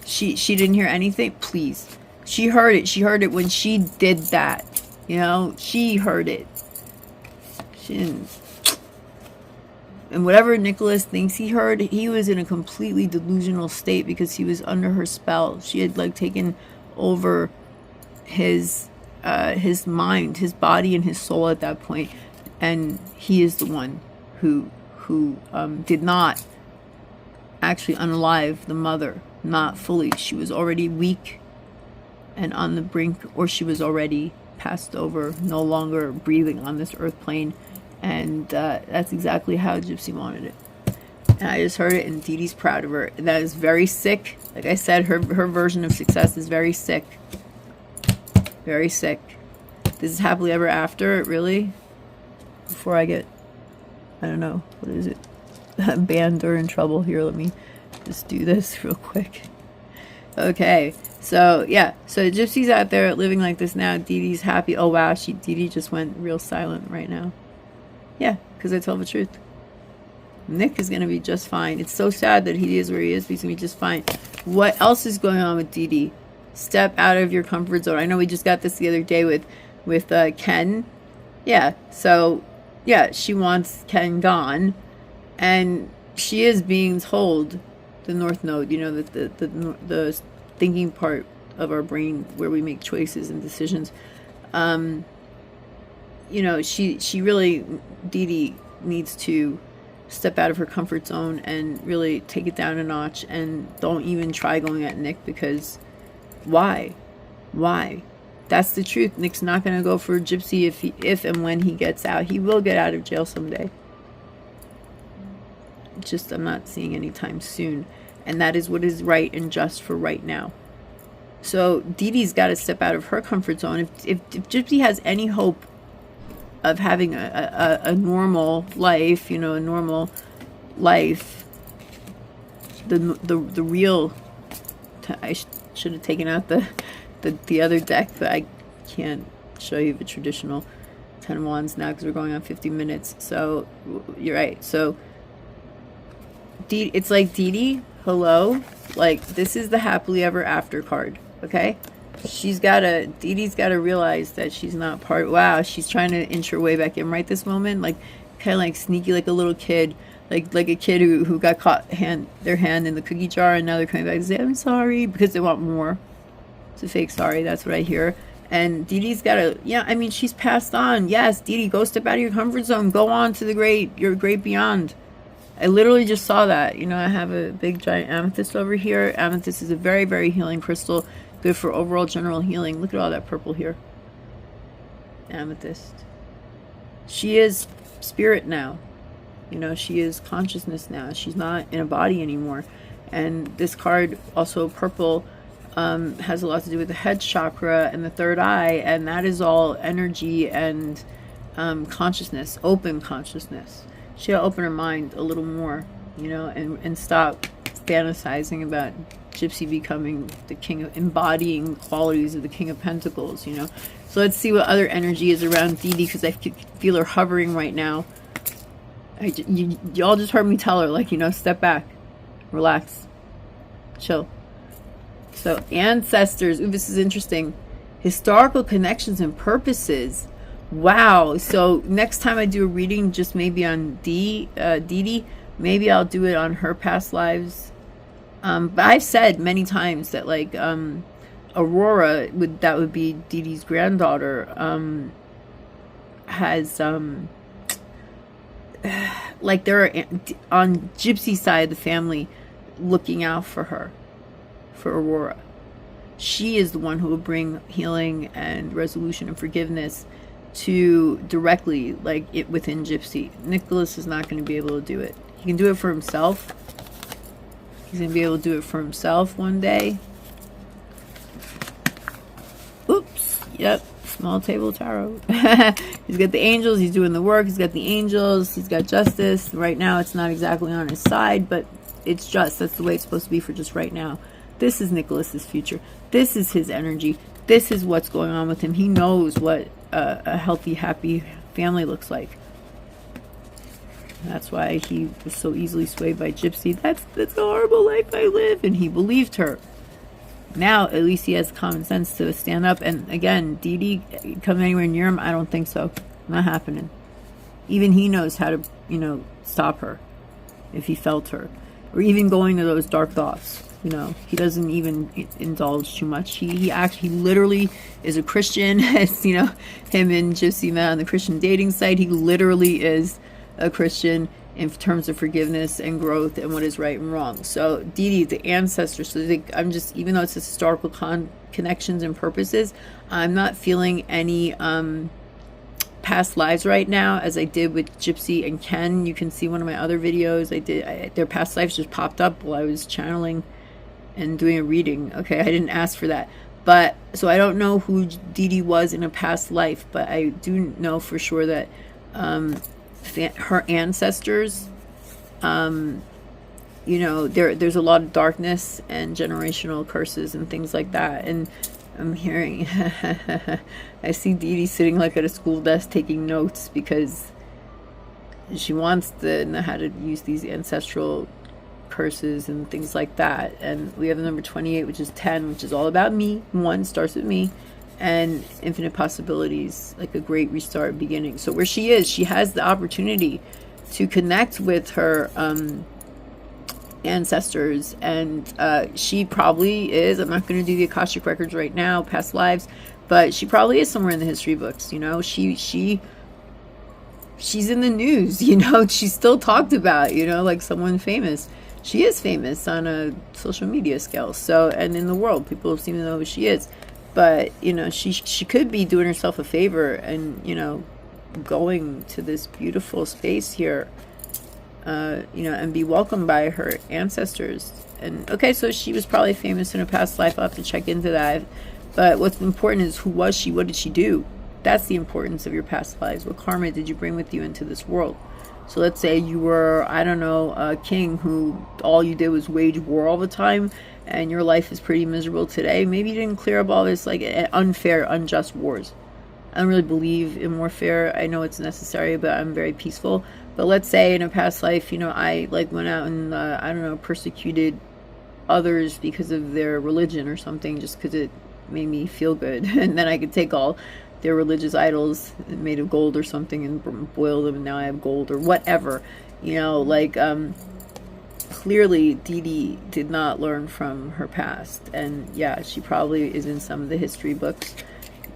S1: She didn't hear anything. Please, she heard it. She heard it when she did that. You know, she heard it. She didn't. And whatever Nicholas thinks he heard, he was in a completely delusional state because he was under her spell. She had like taken over his mind, his body, and his soul at that point. And he is the one who did not actually unalive the mother, not fully. She was already weak and on the brink, or she was already passed over, no longer breathing on this earth plane. And that's exactly how Gypsy wanted it. And I just heard it, and DeeDee's proud of her. And that is very sick. Like I said, her version of success is very sick. Very sick. This is happily ever after, really? Before I get, I don't know, what is it? Banned or in trouble. Here, let me just do this real quick. Okay, so yeah, so Gypsy's out there living like this now. DeeDee's happy. Oh wow, DeeDee just went real silent right now. Yeah, because I tell the truth. Nick is going to be just fine. It's so sad that he is where he is, but he's going to be just fine. What else is going on with DeeDee? Step out of your comfort zone. I know we just got this the other day with Ken. Yeah, so yeah, she wants Ken gone, and she is being told, the North Node, you know, the thinking part of our brain where we make choices and decisions. You know, she really, DeeDee needs to step out of her comfort zone and really take it down a notch, and don't even try going at Nick, because why? That's the truth. Nick's not going to go for Gypsy if and when he gets out. He will get out of jail someday. just I'm not seeing anytime soon. And that is what is right and just for right now. So DeeDee's got to step out of her comfort zone. If Gypsy has any hope of having a normal life, you know, a normal life, the real, I should have taken out the other deck, but I can't show you the traditional 10 of Wands now because we're going on 50 minutes. So you're right. So it's like DeeDee, hello, like this is the happily ever after card. Okay, DeeDee's got to realize that she's not part. Wow, she's trying to inch her way back in right this moment, like kind of like sneaky, like a little kid, like a kid who got caught their hand in the cookie jar, and now they're coming back and say I'm sorry because they want more. It's a fake sorry. That's what I hear. And DeeDee's got to, yeah, I mean, she's passed on. Yes, DeeDee, go step out of your comfort zone. Go on to your great beyond. I literally just saw that. You know, I have a big giant amethyst over here. Amethyst is a very, very healing crystal. Good for overall general healing. Look at all that purple here. Amethyst. She is spirit now. You know, she is consciousness now. She's not in a body anymore. And this card, also purple, has a lot to do with the head chakra and the third eye, and that is all energy and consciousness, open consciousness. She'll open her mind a little more, you know, and stop fantasizing about Gypsy becoming the king of embodying qualities of the King of Pentacles, you know. So let's see what other energy is around DeeDee, because I feel her hovering right now. Y'all just heard me tell her, like, you know, step back, relax, chill. So ancestors, ooh, this is interesting. Historical connections and purposes. Wow. So next time I do a reading, just maybe on DeeDee, maybe I'll do it on her past lives. But I've said many times that, like, Aurora, that would be DeeDee's granddaughter, has, like, there are, on Gypsy's side of the family, looking out for her, for Aurora. She is the one who will bring healing and resolution and forgiveness to directly, like, it within Gypsy. Nicholas is not going to be able to do it. He can do it for himself. He's going to be able to do it for himself one day. Oops. Yep. Small table tarot. He's got the angels. He's doing the work. He's got the angels. He's got justice. Right now, it's not exactly on his side, but it's just. That's the way it's supposed to be for just right now. This is Nicholas's future. This is his energy. This is what's going on with him. He knows what a healthy, happy family looks like. That's why he was so easily swayed by Gypsy. That's the horrible life I live. And he believed her. Now, at least he has common sense to stand up. And again, DeeDee come anywhere near him? I don't think so. Not happening. Even he knows how to, you know, stop her if he felt her. Or even going to those dark thoughts. You know, he doesn't even indulge too much. He actually literally is a Christian. As, you know, him and Gypsy met on the Christian dating site. He literally is a Christian in terms of forgiveness and growth and what is right and wrong. So DeeDee, the ancestors, so I'm just, even though it's historical connections and purposes, I'm not feeling any past lives right now, as I did with Gypsy and Ken. You can see one of my other videos their past lives just popped up while I was channeling and doing a reading. Okay, I didn't ask for that, but so I don't know who DeeDee was in a past life, but I do know for sure that her ancestors, you know, there's a lot of darkness and generational curses and things like that. And I'm hearing I see DeeDee sitting like at a school desk taking notes because she wants to know how to use these ancestral curses and things like that. And we have the number 28, which is 10, which is all about me. 1 starts with me. And infinite possibilities, like a great restart beginning. So where she is, she has the opportunity to connect with her ancestors. And she probably is, I'm not going to do the Akashic records right now, past lives, but she probably is somewhere in the history books. You know, she's in the news, you know, she's still talked about, you know, like someone famous. She is famous on a social media scale. So, and in the world, people seem to know who she is. But, you know, she could be doing herself a favor and, you know, going to this beautiful space here you know, and be welcomed by her ancestors. And okay, so she was probably famous in a past life. I'll have to check into that. But what's important is, who was she? What did she do? That's the importance of your past lives. What karma did you bring with you into this world? So let's say you were, I don't know, a king who all you did was wage war all the time, and your life is pretty miserable today. Maybe you didn't clear up all this like unfair, unjust wars. I don't really believe in warfare. I know it's necessary, but I'm very peaceful. But let's say in a past life, you know, I like went out and, I don't know, persecuted others because of their religion or something, just because it made me feel good. And then I could take all their religious idols made of gold or something and boil them, and now I have gold or whatever. You know, like, clearly DeeDee did not learn from her past. And yeah, she probably is in some of the history books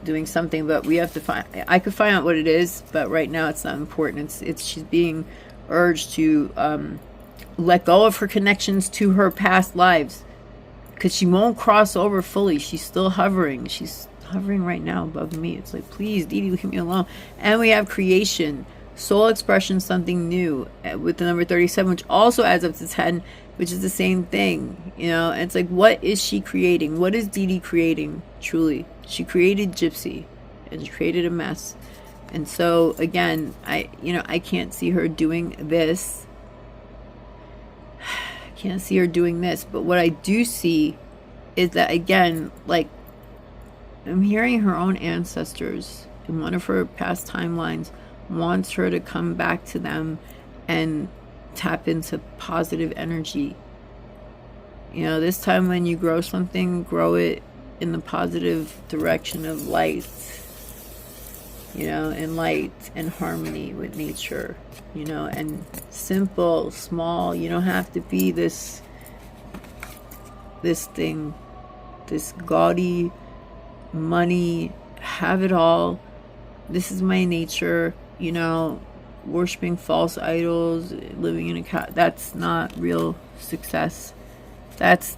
S1: doing something, but we have to find, I could find out what it is, but right now it's not important. It's she's being urged to let go of her connections to her past lives, because she won't cross over fully. She's still hovering. She's hovering right now above me. It's like, please, DeeDee, leave me alone. And we have creation, soul expression, something new, with the number 37, which also adds up to 10, which is the same thing, you know. And it's like, what is she creating? What is DeeDee creating, truly? She created Gypsy, and she created a mess. And so, again, I can't see her doing this. I can't see her doing this. But what I do see is that, again, like, I'm hearing her own ancestors in one of her past timelines wants her to come back to them and tap into positive energy. You know, this time when you grow something, grow it in the positive direction of light, you know, and light and harmony with nature, you know, and simple, small. You don't have to be this thing, this gaudy money, have it all. This is my nature, you know. Worshipping false idols, living in a that's not real success. That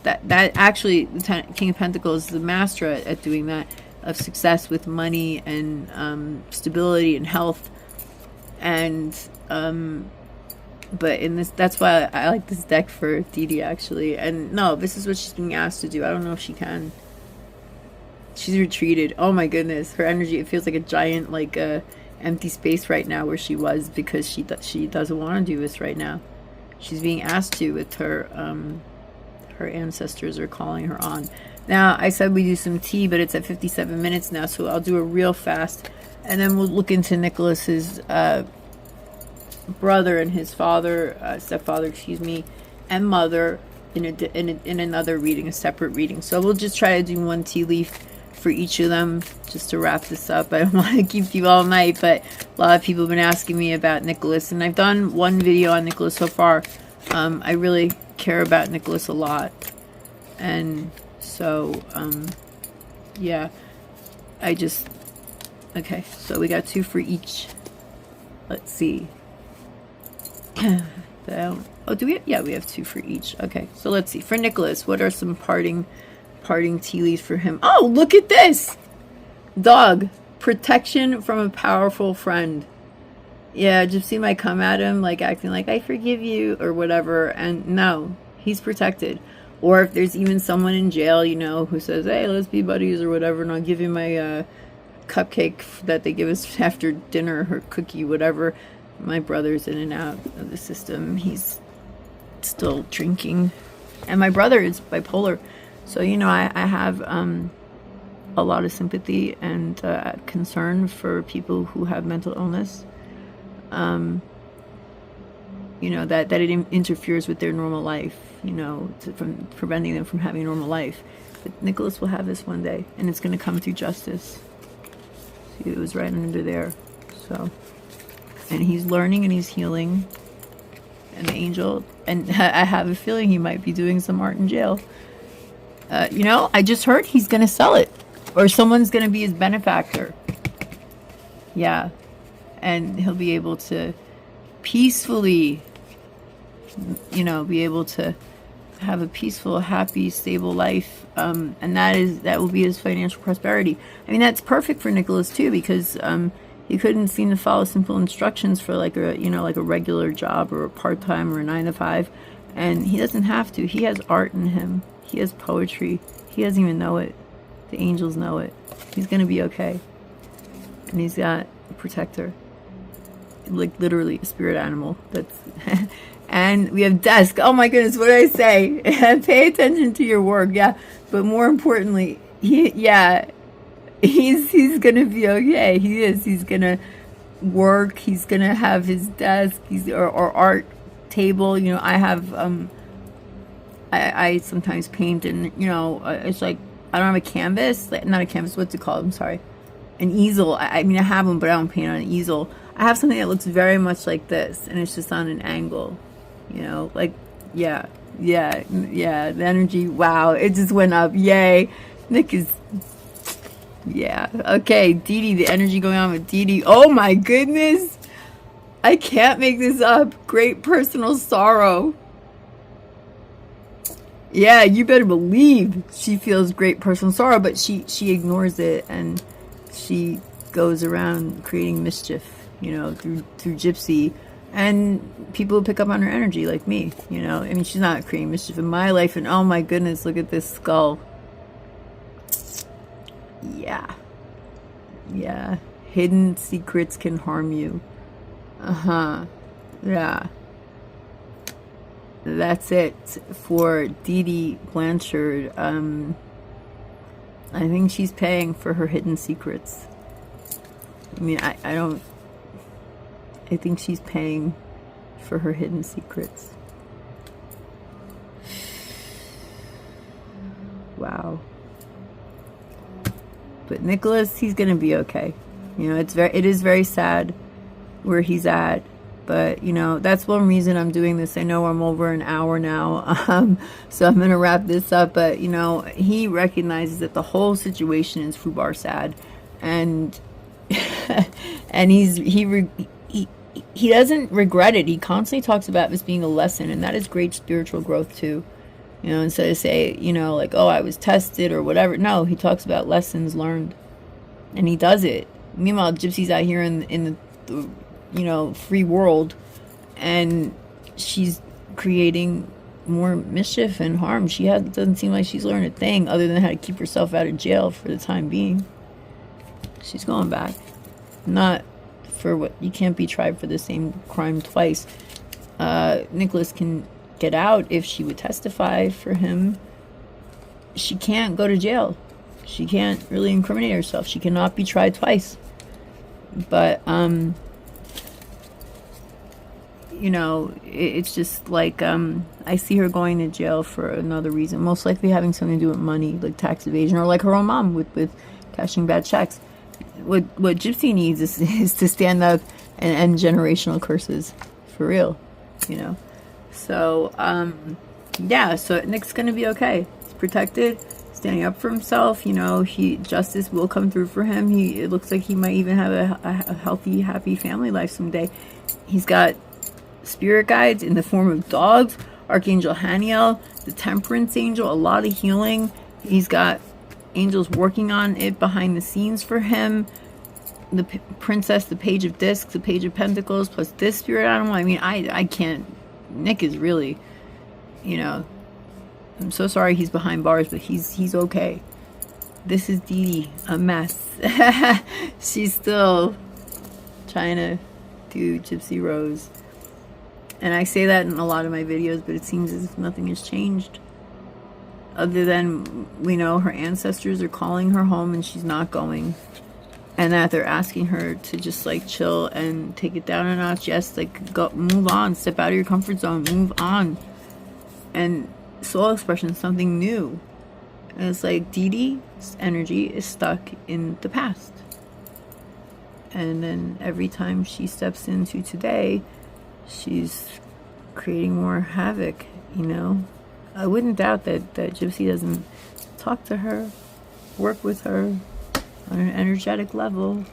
S1: actually, the King of Pentacles is the master at doing that, of success with money and stability and health. And but in this, that's why I like this deck for DeeDee, actually. And no, this is what she's being asked to do. I don't know if she can. She's retreated. Oh my goodness, her energy, it feels like a giant, like empty space right now where she was, because she doesn't want to do this right now. She's being asked to, with her her ancestors are calling her on. Now, I said we do some tea, but it's at 57 minutes now, so I'll do a real fast, and then we'll look into Nicholas's brother and his father, stepfather, excuse me, and mother in another reading, a separate reading. So we'll just try to do one tea leaf for each of them, just to wrap this up. I don't want to keep you all night, but a lot of people have been asking me about Nicholas, and I've done one video on Nicholas so far. I really care about Nicholas a lot, and so yeah, okay, so we got 2 for each. Let's see. Oh, do we? Yeah, we have 2 for each. Okay, so let's see. For Nicholas, what are some parting tea leaves for him? Oh, look at this! Dog. Protection from a powerful friend. Yeah, Gypsy might come at him, like, acting like, I forgive you, or whatever, and no, he's protected. Or if there's even someone in jail, you know, who says, hey, let's be buddies, or whatever, and I'll give you my cupcake that they give us after dinner, or cookie, whatever. My brother's in and out of the system. He's still drinking. And my brother is bipolar. So, you know, I have a lot of sympathy and concern for people who have mental illness. You know, that it interferes with their normal life, you know, from preventing them from having a normal life. But Nicholas will have this one day, and it's going to come through justice. See, it was right under there. So, and he's learning and he's healing. An angel, and I have a feeling he might be doing some art in jail. You know, I just heard he's going to sell it, or someone's going to be his benefactor. Yeah, and he'll be able to peacefully, you know, be able to have a peaceful, happy, stable life, and that will be his financial prosperity. I mean, that's perfect for Nicholas too, because He couldn't seem to follow simple instructions for like a, you know, like a regular job or a part-time or a 9 to 5. And he doesn't have to. He has art in him. He has poetry. He doesn't even know it. The angels know it. He's going to be okay. And he's got a protector. Like literally a spirit animal. That's and we have desk. Oh my goodness, what did I say? Pay attention to your work. Yeah. But more importantly, he's gonna be okay. He is. He's gonna work. He's gonna have his desk. Or art table. You know, I have I sometimes paint, and you know, it's like I don't have a canvas, like, not a canvas. What's it called? I'm sorry, an easel. I mean, I have one, but I don't paint on an easel. I have something that looks very much like this, and it's just on an angle. You know, like yeah. The energy. Wow, it just went up. Yay, Nick is. Yeah. Okay, DeeDee, the energy going on with DeeDee. Oh my goodness. I can't make this up. Great personal sorrow. Yeah, you better believe she feels great personal sorrow, but she ignores it, and she goes around creating mischief, you know, through Gypsy. And people pick up on her energy like me, you know. I mean, she's not creating mischief in my life, and oh my goodness, look at this skull. Yeah, hidden secrets can harm you. Yeah, that's it for Dee-Dee Blanchard. I think she's paying for her hidden secrets. I mean, I think she's paying for her hidden secrets. Wow. But Nicholas, he's gonna be okay. You know, it is very sad where he's at, but you know, that's one reason I'm doing this. I know I'm over an hour now, so I'm gonna wrap this up. But you know, he recognizes that the whole situation is foobar sad, and and he doesn't regret it. He constantly talks about this being a lesson, and that is great spiritual growth too. You know, instead of say, you know, like, oh, I was tested or whatever. No, he talks about lessons learned, and he does it. Meanwhile, Gypsy's out here in the you know, free world, and she's creating more mischief and harm. Doesn't seem like she's learned a thing other than how to keep herself out of jail for the time being. She's going back. Not for what, you can't be tried for the same crime twice. Nicholas can get out if she would testify for him. She can't go to jail. She can't really incriminate herself. She cannot be tried twice. But you know, it's just like I see her going to jail for another reason, most likely having something to do with money, like tax evasion, or like her own mom with cashing bad checks. What Gypsy needs is to stand up and end generational curses, for real, you know. So yeah, so Nick's gonna be okay. He's protected, standing up for himself. You know, justice will come through for him. It looks like he might even have a healthy, happy family life someday. He's got spirit guides in the form of dogs, Archangel Haniel, the Temperance Angel, a lot of healing. He's got angels working on it behind the scenes for him. The Princess, the Page of Discs, the Page of Pentacles, plus this spirit animal. I mean, I can't. Nick is really, you know, I'm so sorry he's behind bars, but he's okay. This is DeeDee, a mess. She's still trying to do Gypsy Rose. And I say that in a lot of my videos, but it seems as if nothing has changed. Other than, we know her ancestors are calling her home and she's not going. And that they're asking her to just like chill and take it down a notch. Yes, like go, move on, step out of your comfort zone, move on. And soul expression is something new. And it's like DeeDee's energy is stuck in the past. And then every time she steps into today, she's creating more havoc, you know. I wouldn't doubt that Gypsy doesn't talk to her, work with her on an energetic level.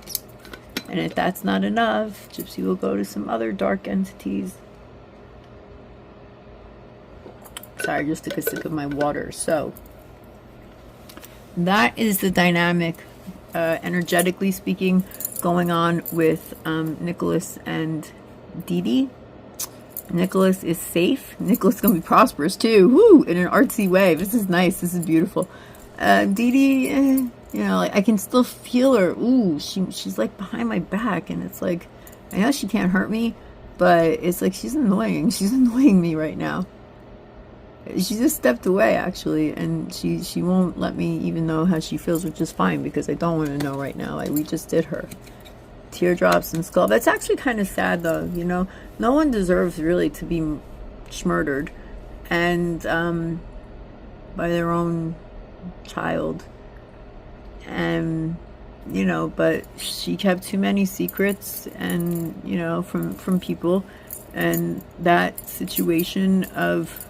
S1: And if that's not enough, Gypsy will go to some other dark entities. Sorry, I just took a sip of my water. So that is the dynamic, energetically speaking, going on with Nicholas and DeeDee. Nicholas is safe. Nicholas is going to be prosperous too. Woo! In an artsy way. This is nice. This is beautiful. DeeDee, you know, like I can still feel her. Ooh, she's like behind my back, and it's like, I know she can't hurt me, but it's like she's annoying. She's annoying me right now. She just stepped away, actually, and she won't let me even know how she feels, which is fine, because I don't want to know right now. Like, we just did her. Teardrops and skull. That's actually kind of sad, though, you know? No one deserves, really, to be murdered, and, by their own child. And, you know, but she kept too many secrets, and, you know, from people, and that situation of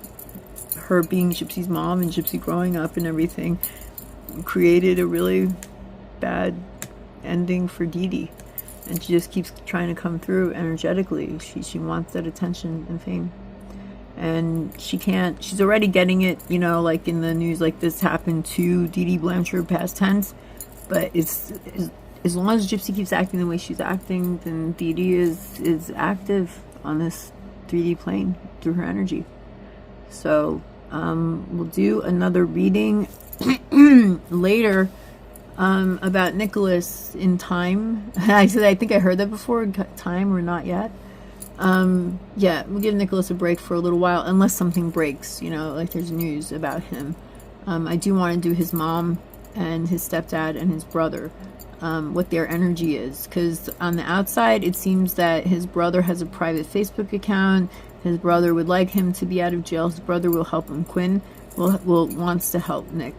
S1: her being Gypsy's mom and Gypsy growing up and everything created a really bad ending for DeeDee, and she just keeps trying to come through energetically. She wants that attention and fame, and she can't. She's already getting it, you know, like in the news, like this happened to Dee-Dee Blanchard, past tense, but it's as long as Gypsy keeps acting the way she's acting, then DeeDee is active on this 3D plane through her energy. So we'll do another reading later about Nicholas in time. I said I think I heard that before. Time or not yet. Yeah, we'll give Nicholas a break for a little while, unless something breaks, you know, like there's news about him. I do want to do his mom and his stepdad and his brother, what their energy is, because on the outside it seems that his brother has a private Facebook account. His brother would like him to be out of jail. His brother will help him. Quinn wants to help Nick.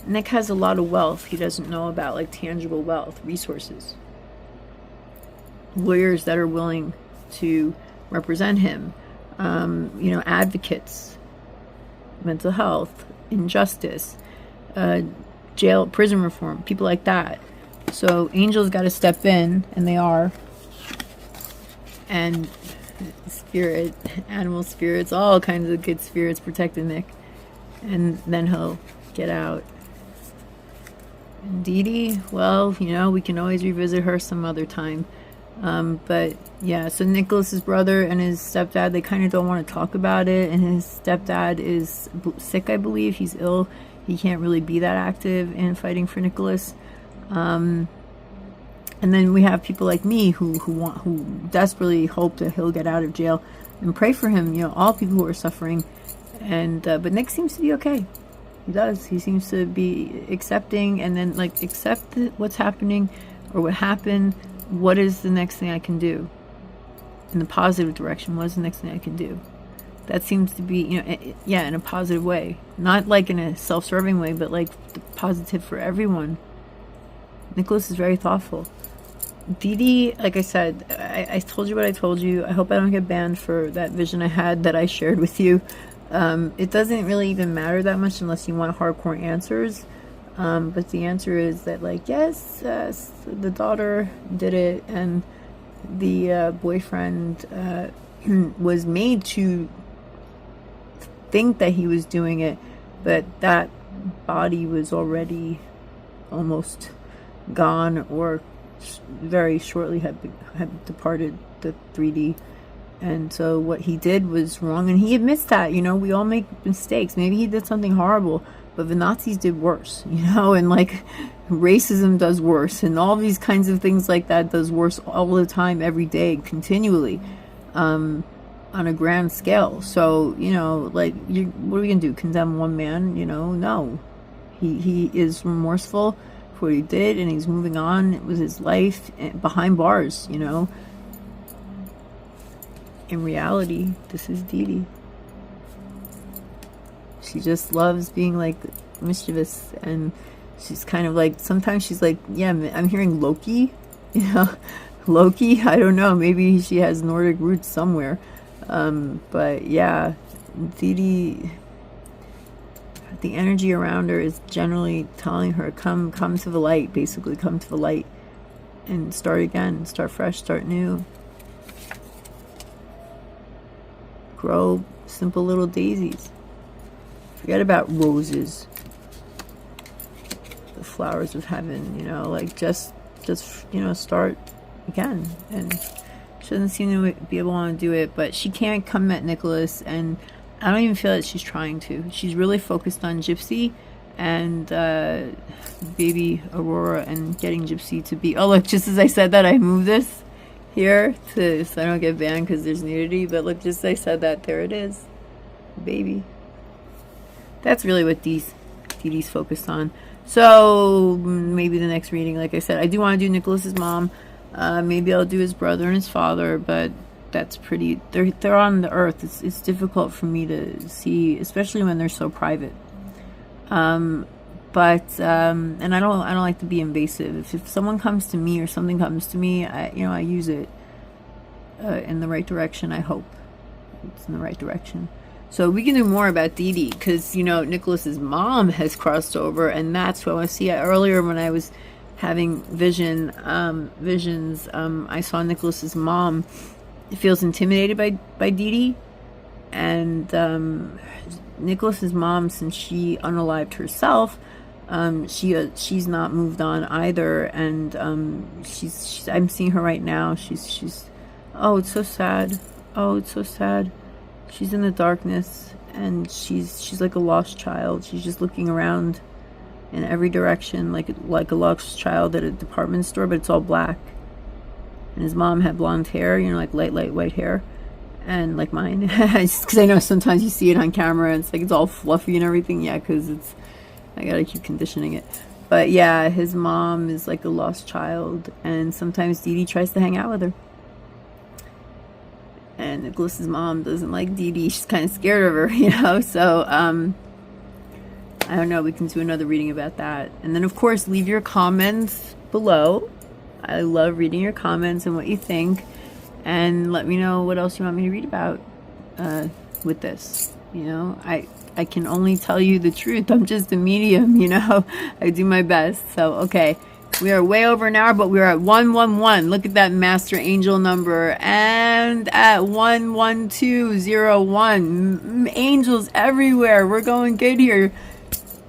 S1: Nick has a lot of wealth he doesn't know about, like tangible wealth, resources. Lawyers that are willing to represent him. You know, advocates. Mental health. Injustice. Jail, prison reform. People like that. So angels got to step in, and they are. And spirit, animal spirits, all kinds of good spirits protecting Nick, and then he'll get out. And DeeDee, well, you know, we can always revisit her some other time. But yeah, so Nicholas's brother and his stepdad, they kind of don't want to talk about it, and his stepdad is sick, I believe. He's ill. He can't really be that active in fighting for Nicholas. And then we have people like me who desperately hope that he'll get out of jail, and pray for him. You know, all people who are suffering. And but Nick seems to be okay. He does. He seems to be accepting, and then like accept what's happening or what happened. What is the next thing I can do in the positive direction? What is the next thing I can do? That seems to be, you know, yeah, in a positive way, not like in a self-serving way, but like positive for everyone. Nicholas is very thoughtful. DeeDee, like I said, I told you what I told you. I hope I don't get banned for that vision I had that I shared with you. It doesn't really even matter that much unless you want hardcore answers. But the answer is that, like, yes, the daughter did it, and the boyfriend was made to think that he was doing it, but that body was already almost gone, or very shortly had departed the 3D. And so what he did was wrong, and he admits that. You know, we all make mistakes. Maybe he did something horrible, but the Nazis did worse, you know, and like racism does worse, and all these kinds of things like that does worse all the time, every day, continually, on a grand scale. So, you know, like, what are we gonna do, condemn one man? You know, no. He is remorseful for what he did, and he's moving on with his life behind bars, you know. In reality, this is DeeDee. She just loves being like mischievous, and she's kind of like, sometimes she's like, yeah, I'm hearing Loki, you know. Loki, I don't know, maybe she has Nordic roots somewhere. But yeah, DeeDee, the energy around her is generally telling her, come to the light, basically, come to the light and start again, start fresh, start new. Grow simple little daisies. Forget about roses, the flowers of heaven, you know, like just just, you know, start again. And she doesn't seem to be able to want to do it, but she can't come at Nicholas, and I don't even feel that she's trying to. She's really focused on Gypsy and baby Aurora, and getting Gypsy to be... Oh, look, just as I said that, I moved this here so I don't get banned because there's nudity, but look, just as I said that, there it is. Baby. That's really what Dee-Dee's focused on. So maybe the next reading, like I said, I do want to do Nicholas's mom. Maybe I'll do his brother and his father, but that's pretty... They're on the earth. It's difficult for me to see, especially when they're so private. And I don't like to be invasive. If someone comes to me or something comes to me, I use it in the right direction. I hope it's in the right direction. So we can do more about Dee-Dee, because, you know, Nicholas's mom has crossed over, and that's what I see. Earlier when I was having visions, I saw Nicholas's mom feels intimidated by Dee-Dee, and Nicholas's mom, since she unalived herself, she's not moved on either, and she's I'm seeing her right now. She's oh, it's so sad. Oh, it's so sad. She's in the darkness, and she's like a lost child. She's just looking around in every direction, like a lost child at a department store, but it's all black. And his mom had blonde hair, you know, like light white hair, and like mine. Just because I know sometimes you see it on camera, and it's like it's all fluffy and everything. Yeah, because I gotta keep conditioning it. But yeah, his mom is like a lost child, and sometimes Dee-Dee tries to hang out with her. And Nicholas's mom doesn't like Dee-Dee. She's kind of scared of her, you know. So, I don't know. We can do another reading about that. And then, of course, leave your comments below. I love reading your comments and what you think. And let me know what else you want me to read about with this. You know, I can only tell you the truth. I'm just a medium, you know. I do my best. So, okay. We are way over an hour, but we're at 111. Look at that master angel number. And at 11201. Angels everywhere. We're going good here.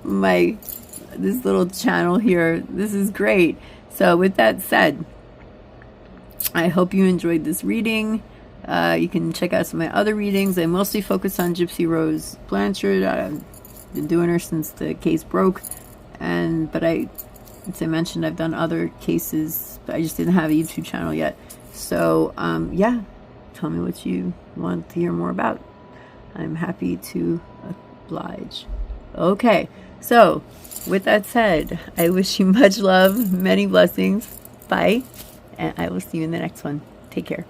S1: This little channel here. This is great. So with that said, I hope you enjoyed this reading. You can check out some of my other readings. I mostly focus on Gypsy Rose Blanchard. I've been doing her since the case broke. But as I mentioned, I've done other cases, but I just didn't have a YouTube channel yet. So, yeah, tell me what you want to hear more about. I'm happy to oblige. Okay, so with that said, I wish you much love, many blessings. Bye, and I will see you in the next one. Take care.